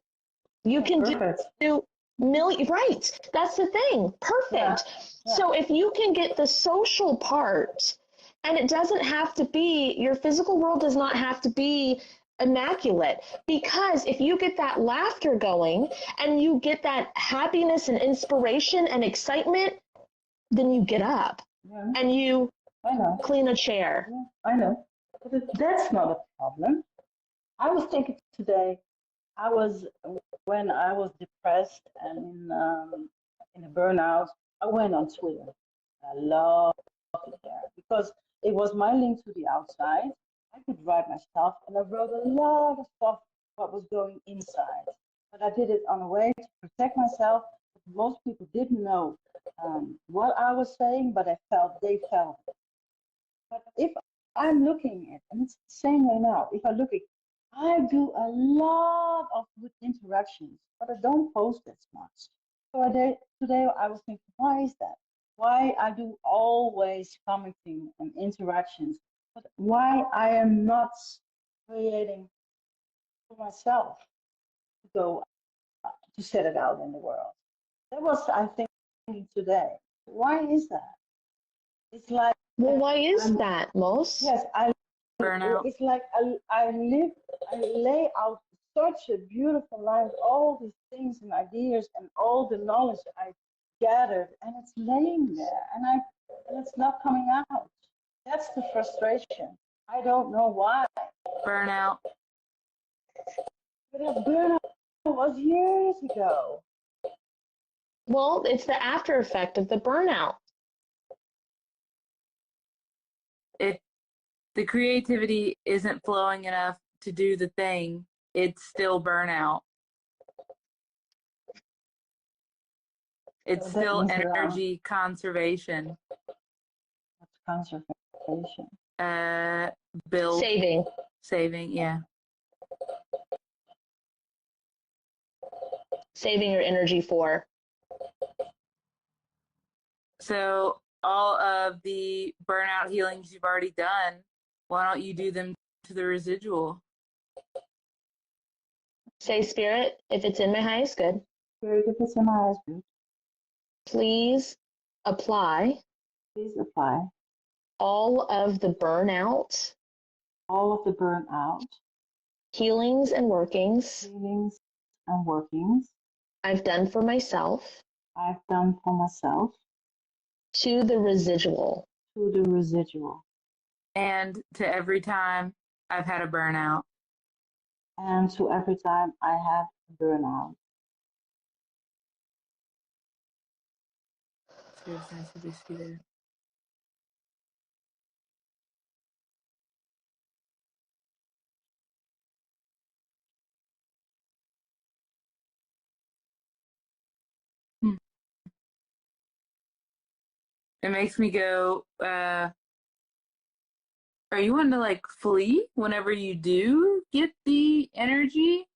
You can Perfect. do million, right? That's the thing. Perfect. Yeah. So if you can get the social part, and it doesn't have to be, your physical world does not have to be immaculate, because if you get that laughter going and you get that happiness and inspiration and excitement, then you get up and you clean a chair. Yeah, I know. But that's not a problem. I was thinking today, when I was depressed and in a burnout, I went on Twitter. I loved it there because it was my link to the outside. I could write my stuff, and I wrote a lot of stuff what was going inside. But I did it on a way to protect myself. Most people didn't know what I was saying, but they felt it. But if I'm looking at, and it's the same way now, if I look at, I do a lot of good interactions, but I don't post as much. So today I was thinking, why is that? why I do always commenting and interactions, but why I am not creating for myself to go to set it out in the world. That was I think today. Why is that? It's like Well, why is I'm that, Mos? yes, Burnout. it's like I lay out such a beautiful life, all these things and ideas and all the knowledge I gathered, and it's laying there, and it's not coming out. That's the frustration. I don't know why, Burnout. but a burnout was years ago. Well, it's the after effect of the burnout. It the creativity isn't flowing enough to do the thing. It's still burnout. It's So that still means that energy conservation. what's conservation? Build Saving yeah. your energy for. So all of the burnout healings you've already done, why don't you do them to the residual? Say, Spirit, if it's in my highest good, Spirit, if it's in my husband, please apply please apply all of the burnout, all of the burnout, healings, and workings feelings, and workings I've done for myself I've done for myself to the residual. to the residual, And to every time I've had a burnout. and to every time I have burnout. Spirit's nice to just be there. It makes me go, are you wanting to like flee whenever you do get the energy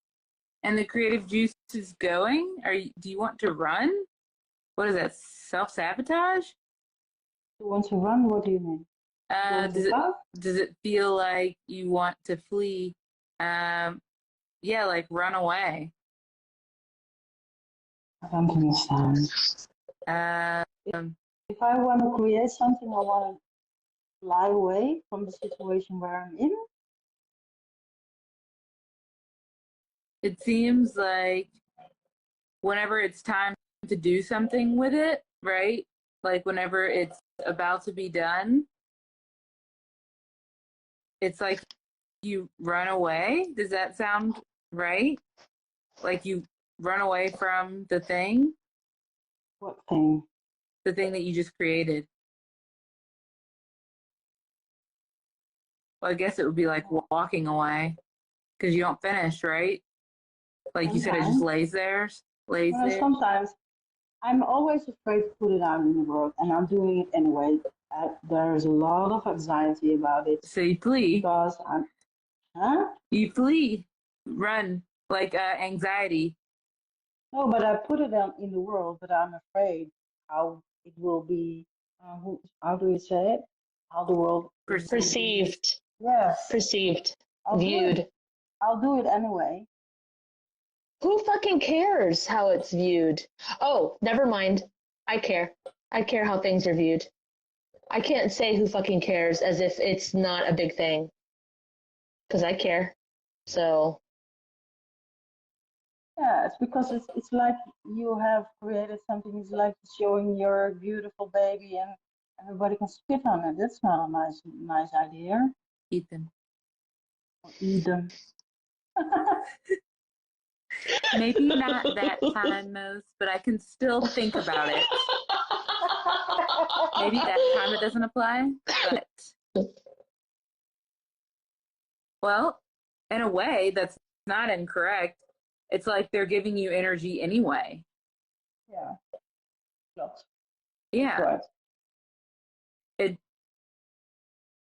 and the creative juices going? Do you want to run? What is that? Self-sabotage? You want to run? What do you mean? Does it feel like you want to flee? Yeah, like run away. I don't understand. If I want to create something, I want to fly away from the situation where I'm in. It seems like whenever it's time to do something with it, right? Like whenever it's about to be done, it's like you run away. Does that sound right? Like you run away from the thing? What thing? The thing that you just created. Well, I guess it would be like walking away because you don't finish, right? Like you said, it just lays there. Sometimes I'm always afraid to put it out in the world, and I'm doing it anyway. There's a lot of anxiety about it. So you flee. Because You flee, run, like anxiety. No, but I put it out in the world, but I'm afraid how it will be. How do you say it? How the world Perceived. Yes. Perceived. I'll viewed. I'll do it anyway. Who fucking cares how it's viewed? Oh, never mind. I care. I care how things are viewed. I can't say who fucking cares as if it's not a big thing. Because I care. So. Yeah, it's because it's like you have created something. It's like showing your beautiful baby and everybody can spit on it. That's not a nice idea. Eat them. Eat them. Maybe not that time, Mose, but I can still think about it. Maybe that time it doesn't apply, but well, in a way, that's not incorrect. It's like they're giving you energy anyway. Yeah. Klopt. Yeah. Right.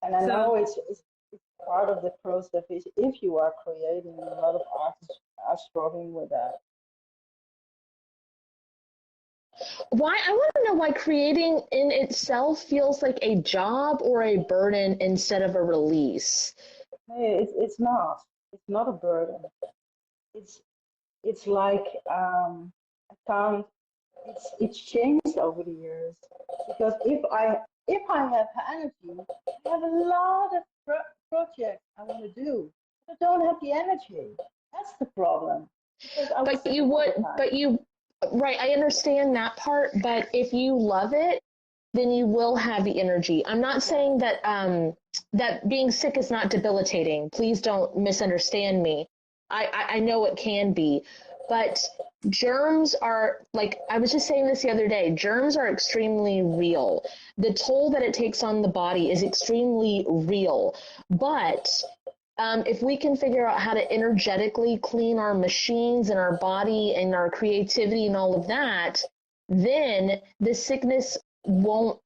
And I know it's part of the process. Is if you are creating, a lot of artists are struggling with that. Why? I want to know why creating in itself feels like a job or a burden instead of a release. Hey, it's not. It's not a burden. It's it's like I found it's changed over the years because if I have energy, I have a lot of projects I want to do. I don't have the energy. That's the problem because I was But you sick all would, the time. but you, right, I understand that part, but if you love it, then you will have the energy. I'm not Yeah. saying that that being sick is not debilitating. Please don't misunderstand me. I know it can be, but germs are like I was just saying this the other day. Germs are extremely real. The toll that it takes on the body is extremely real. But if we can figure out how to energetically clean our machines and our body and our creativity and all of that, then the sickness won't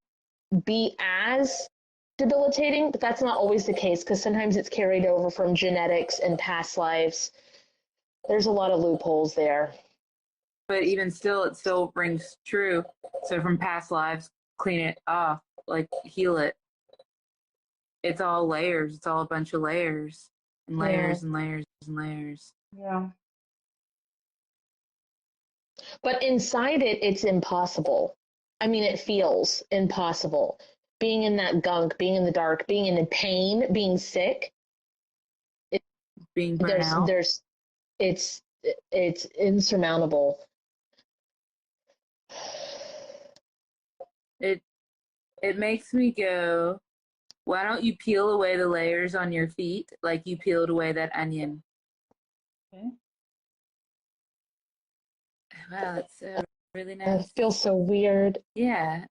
be as debilitating. But that's not always the case because sometimes it's carried over from genetics and past lives. There's a lot of loopholes there. But even still, it still rings true. So from past lives, clean it off, like heal it. It's all layers. It's all a bunch of layers and Yeah. layers and layers and layers. Yeah. But inside it, it's impossible. I mean, it feels impossible. Being in that gunk, being in the dark, being in pain, being sick, Being burnt out. there's it's it's insurmountable. It makes me go, why don't you peel away the layers on your feet like you peeled away that onion? Okay. Wow, that's so really It nice. feels so weird. Yeah.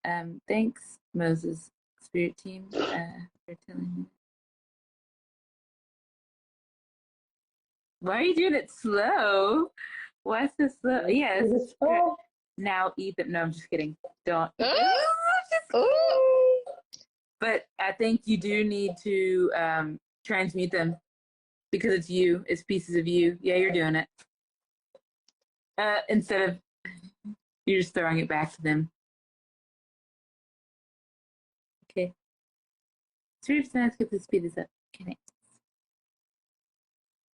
Thanks, Moses Spirit Team, for telling me. Why are you doing it slow? Why so slow? Yes. Is it so? Now eat them. No, I'm just kidding. Don't. Ooh. But I think you do need to transmute them because it's you. It's pieces of you. Yeah, you're doing it. Instead of you're just throwing it back to them. Okay. 3%. Let's speed this up. Okay, thanks.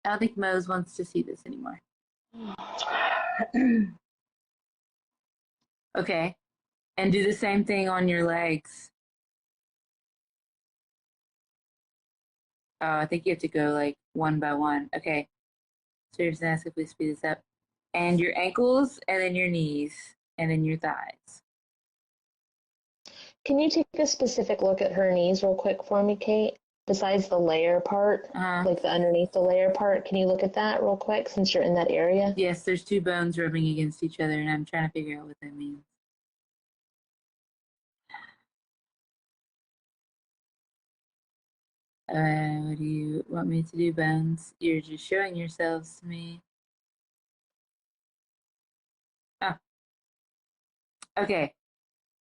I don't think Mose wants to see this anymore. Okay. And do the same thing on your legs. Oh, I think you have to go like one by one. Okay. So you're just asking, please speed this up. And your ankles, and then your knees, and then your thighs. Can you take a specific look at her knees real quick for me, Kate? Besides the layer part, like the underneath the layer part, can you look at that real quick since you're in that area? Yes, there's two bones rubbing against each other, and I'm trying to figure out what that means. What do you want me to do, bones? You're just showing yourselves to me. Oh, okay.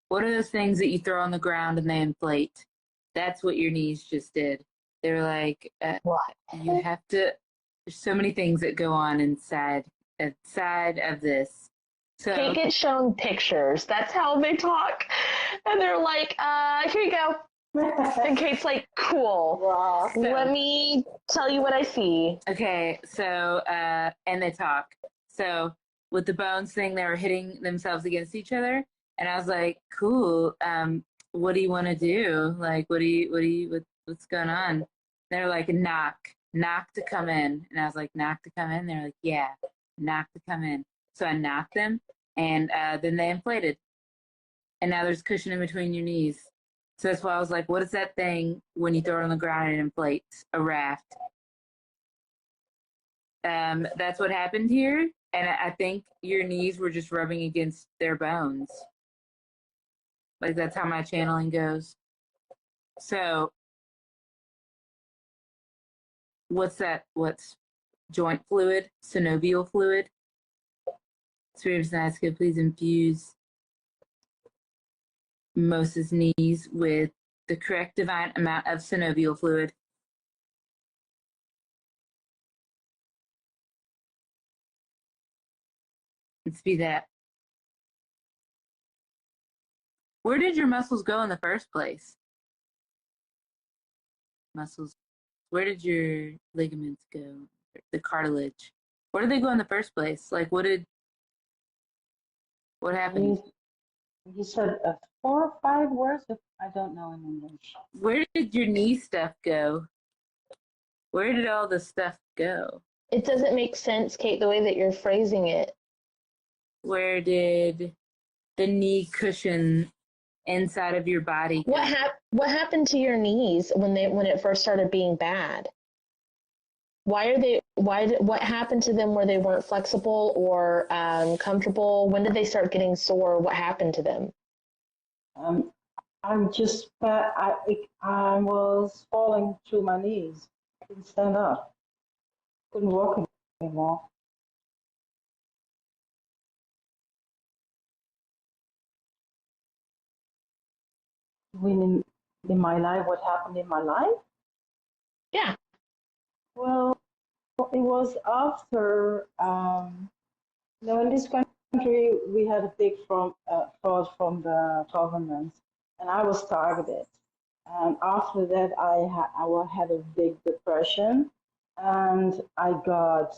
What are those things that you throw on the ground and they inflate? That's what your knees just did. They're like, What? you have to. There's so many things that go on inside of this. So Kate gets shown pictures. That's how they talk. And they're like, here you go. And Kate's like, cool. Wow. Let me tell you what I see. okay, so and they talk. So with the bones thing, they were hitting themselves against each other, and I was like, cool. What do you want to do? Like, what's going on? They're like, knock to come in, and I was like, knock to come in. They're like, yeah, knock to come in. So I knocked them, and then they inflated, and now there's cushion in between your knees. So that's why I was like, what is that thing when you throw it on the ground and it inflates? A raft. That's what happened here. And I think your knees were just rubbing against their bones. Like that's how my channeling goes. So what's that? What's joint fluid? Synovial fluid? Spirit of Nazca, please infuse Moses' knees with the correct divine amount of synovial fluid. And speed that. Where did your muscles go in the first place? Muscles. Where did your ligaments go? The cartilage. Where did they go in the first place? Like, what happened? You said 4 or 5 words. I don't know in English. Where did your knee stuff go? Where did all the stuff go? It doesn't make sense, Kate, the way that you're phrasing it. Where did the knee cushion inside of your body go? What happened to your knees when it first started being bad? What happened to them where they weren't flexible or comfortable? When did they start getting sore? What happened to them? I'm just I was falling through my knees. I couldn't stand up. Couldn't walk anymore. In my life, what happened in my life? Yeah. Well, it was after, in this country, we had a big fraud from the government, and I was targeted. And after that, I had a big depression, and I got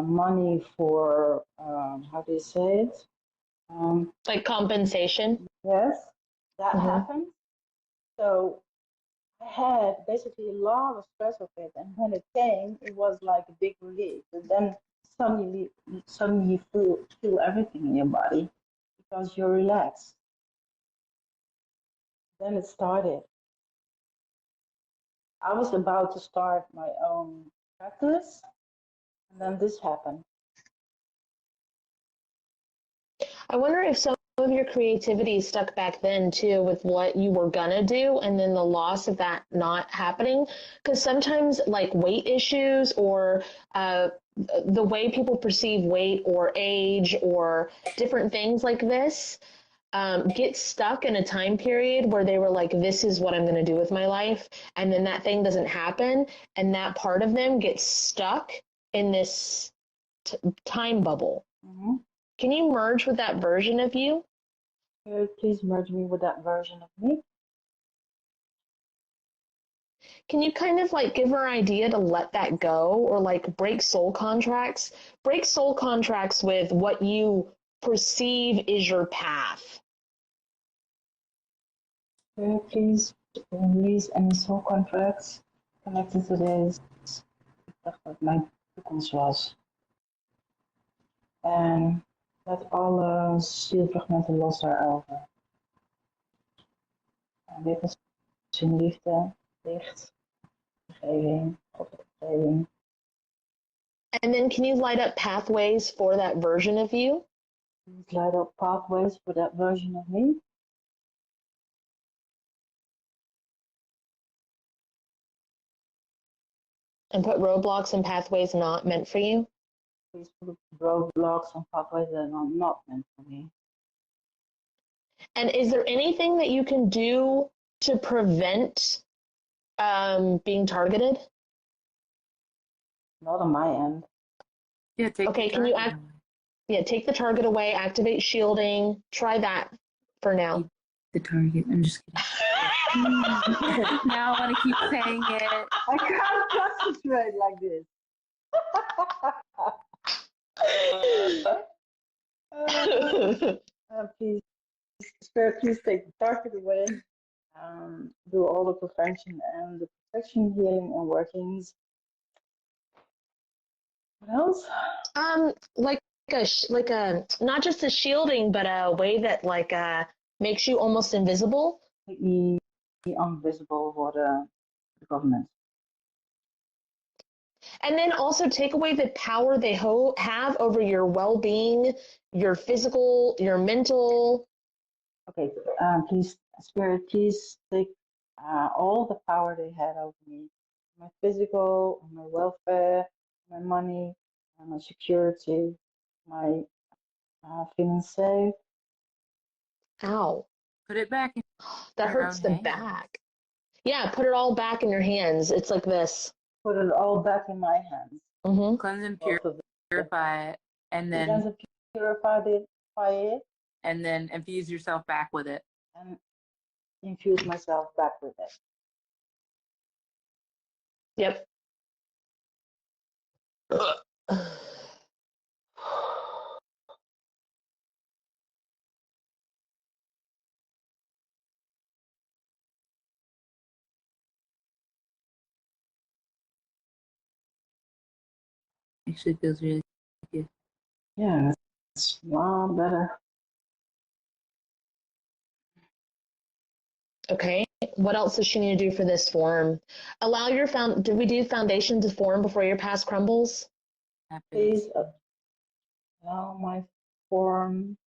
money for, how do you say it? Like compensation? Yes, that happened. So I had basically a lot of stress of it, and when it came, it was like a big relief. And then suddenly you feel everything in your body because you're relaxed. Then it started. I was about to start my own practice, and then this happened. I wonder if some of your creativity stuck back then too with what you were gonna do and then the loss of that not happening. Because sometimes like weight issues or the way people perceive weight or age or different things like this get stuck in a time period where they were like, this is what I'm going to do with my life. And then that thing doesn't happen. And that part of them gets stuck in this time bubble. Mm-hmm. Can you merge with that version of you? Please merge me with that version of me. Can you kind of like give her an idea to let that go or like break soul contracts? Break soul contracts with what you perceive is your path. Please release any soul contracts connected to this. Ik dacht dat mijn toekomst was. En laat alle zielfragmenten los daarover. En dit is in liefde, licht, vergeving, goddelijke vergeving. And then can you light up pathways for that version of you? Please light up pathways for that version of me. And put roadblocks and pathways not meant for you? Please put roadblocks and pathways that are not meant for me. And is there anything that you can do to prevent being targeted? Not on my end. Yeah, take Okay, can you take the target away, activate shielding, try that for now. The target. I'm just kidding. Now I want to keep saying it. I can't concentrate like this. Please, Spirit, please take the target away. Do all the prevention and the protection, healing, and workings. What else? Like a not just a shielding, but a way that like makes you almost invisible. Completely invisible for the government. And then also take away the power they have over your well-being, your physical, your mental. Okay, please, Spirit, please take all the power they had over me, my physical, my welfare, my money, my security, my feeling safe. Ow. Put it back in That your hurts own the hands. back. Yeah, put it all back in your hands. It's like this. Put it all back in my hands. Mm-hmm. Cleanse and Both of them. purify it, and Cleanse then and purify it, and then infuse yourself back with it. and infuse myself back with it. Yep. Actually feels really good. Yeah, that's a lot better. Okay. What else does she need to do for this form? Allow your Did we do foundation to form before your past crumbles? Please allow my form.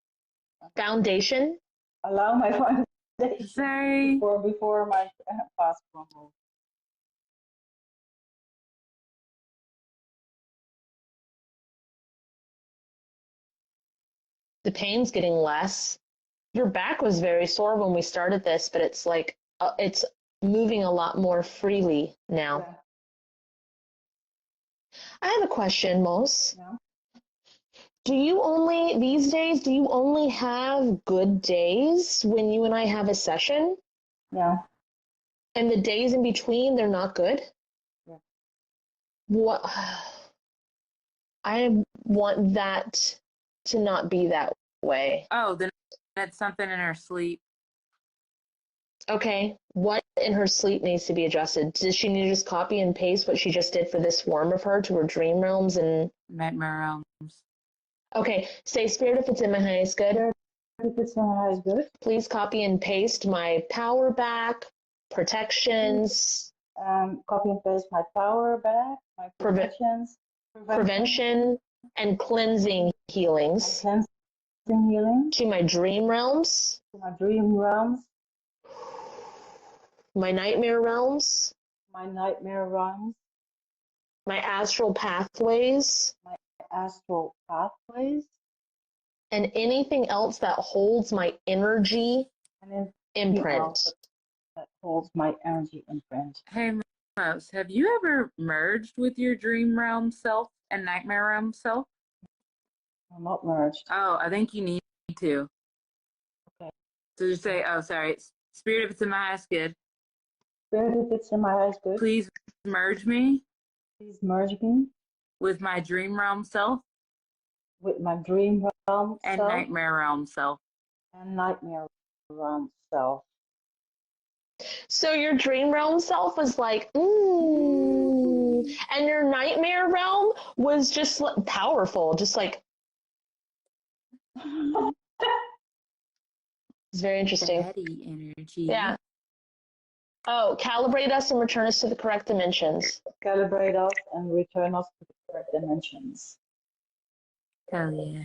Foundation. Allow my foundation. Sorry. Before my past crumble. The pain's getting less. Your back was very sore when we started this, but it's like it's moving a lot more freely now. Yeah. I have a question, Mos. Yeah. These days, do you only have good days when you and I have a session? Yeah. And the days in between, they're not good? Yeah. What? I want that to not be that way. Oh, then that's something in her sleep. Okay. What in her sleep needs to be adjusted? Does she need to just copy and paste what she just did for this form of her to her dream realms and Nightmare realms. Okay, say Spirit if it's in my highest good. If it's in my highest good. Please copy and paste my power back, protections, Copy and paste my power back, my protections, prevention, and cleansing healings cleansing healing to my dream realms, to my dream realms, my nightmare realms, my nightmare realms, my astral pathways, my astral pathways, and anything else that holds my energy and imprint. That holds my energy imprint. Hey, Mos, have you ever merged with your dream realm self and nightmare realm self? I'm not merged. Oh, I think you need to. Okay. So just say, oh, sorry, Spirit if it's in my highest good. Spirit if it's in my highest good. Please merge me Please merge me with my dream realm self with my dream realm and self nightmare realm self. and nightmare realm self. So your dream realm self was like, and your nightmare realm was just powerful, just like, it's very interesting. Daddy energy. Yeah. Oh, calibrate us and return us to the correct dimensions. Calibrate us and return us to the correct dimensions. Hell yeah.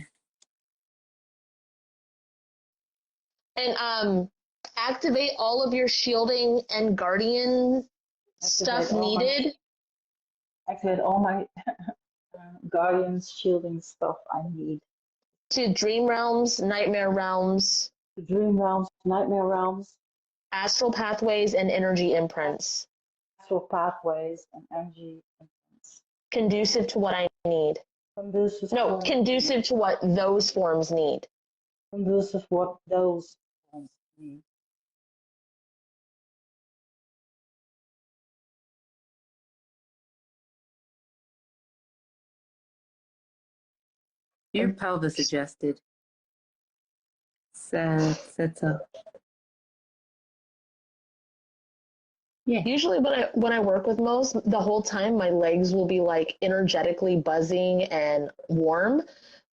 And activate all of your shielding and guardian stuff needed. Activate all my guardians shielding stuff I need. To dream realms, nightmare realms, The dream realms, nightmare realms, astral pathways, and energy imprints. astral pathways, and energy imprints. Conducive to what I need. Conducive to what those forms need. Conducive what those forms need. Your pelvis adjusted. That's a. Yeah. Usually when I work with Mos, the whole time my legs will be like energetically buzzing and warm.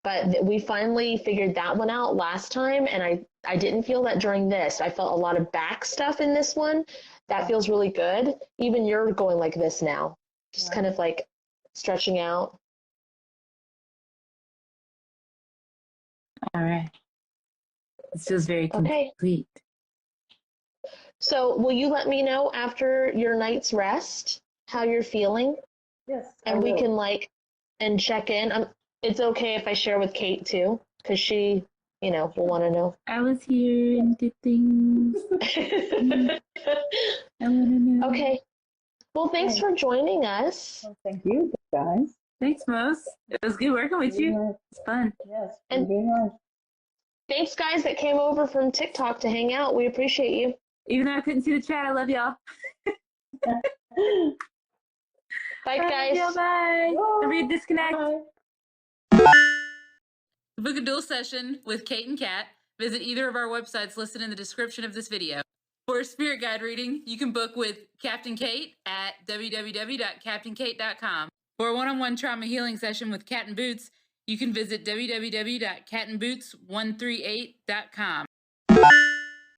But we finally figured that one out last time, and I didn't feel that during this. I felt a lot of back stuff in this one. That feels really good. Even you're going like this now, just kind of like stretching out. All right. This feels very complete. So will you let me know after your night's rest how you're feeling? Yes. And we can and check in. It's okay if I share with Kate too, because she, will want to know. I was here and did things. I want to know. Okay. Well, thanks for joining us. Well, thank you, guys. Thanks, Mos. It was good working with you. It's fun. Yes. And very nice. Thanks, guys, that came over from TikTok to hang out. We appreciate you. Even though I couldn't see the chat, I love y'all. Bye, guys. Bye. Everybody disconnect. Bye. To book a dual session with Kate and Kat, visit either of our websites listed in the description of this video. For a spirit guide reading, you can book with Captain Kate at www.captainkate.com. For a one-on-one trauma healing session with Cat and Boots, you can visit www.catandboots138.com.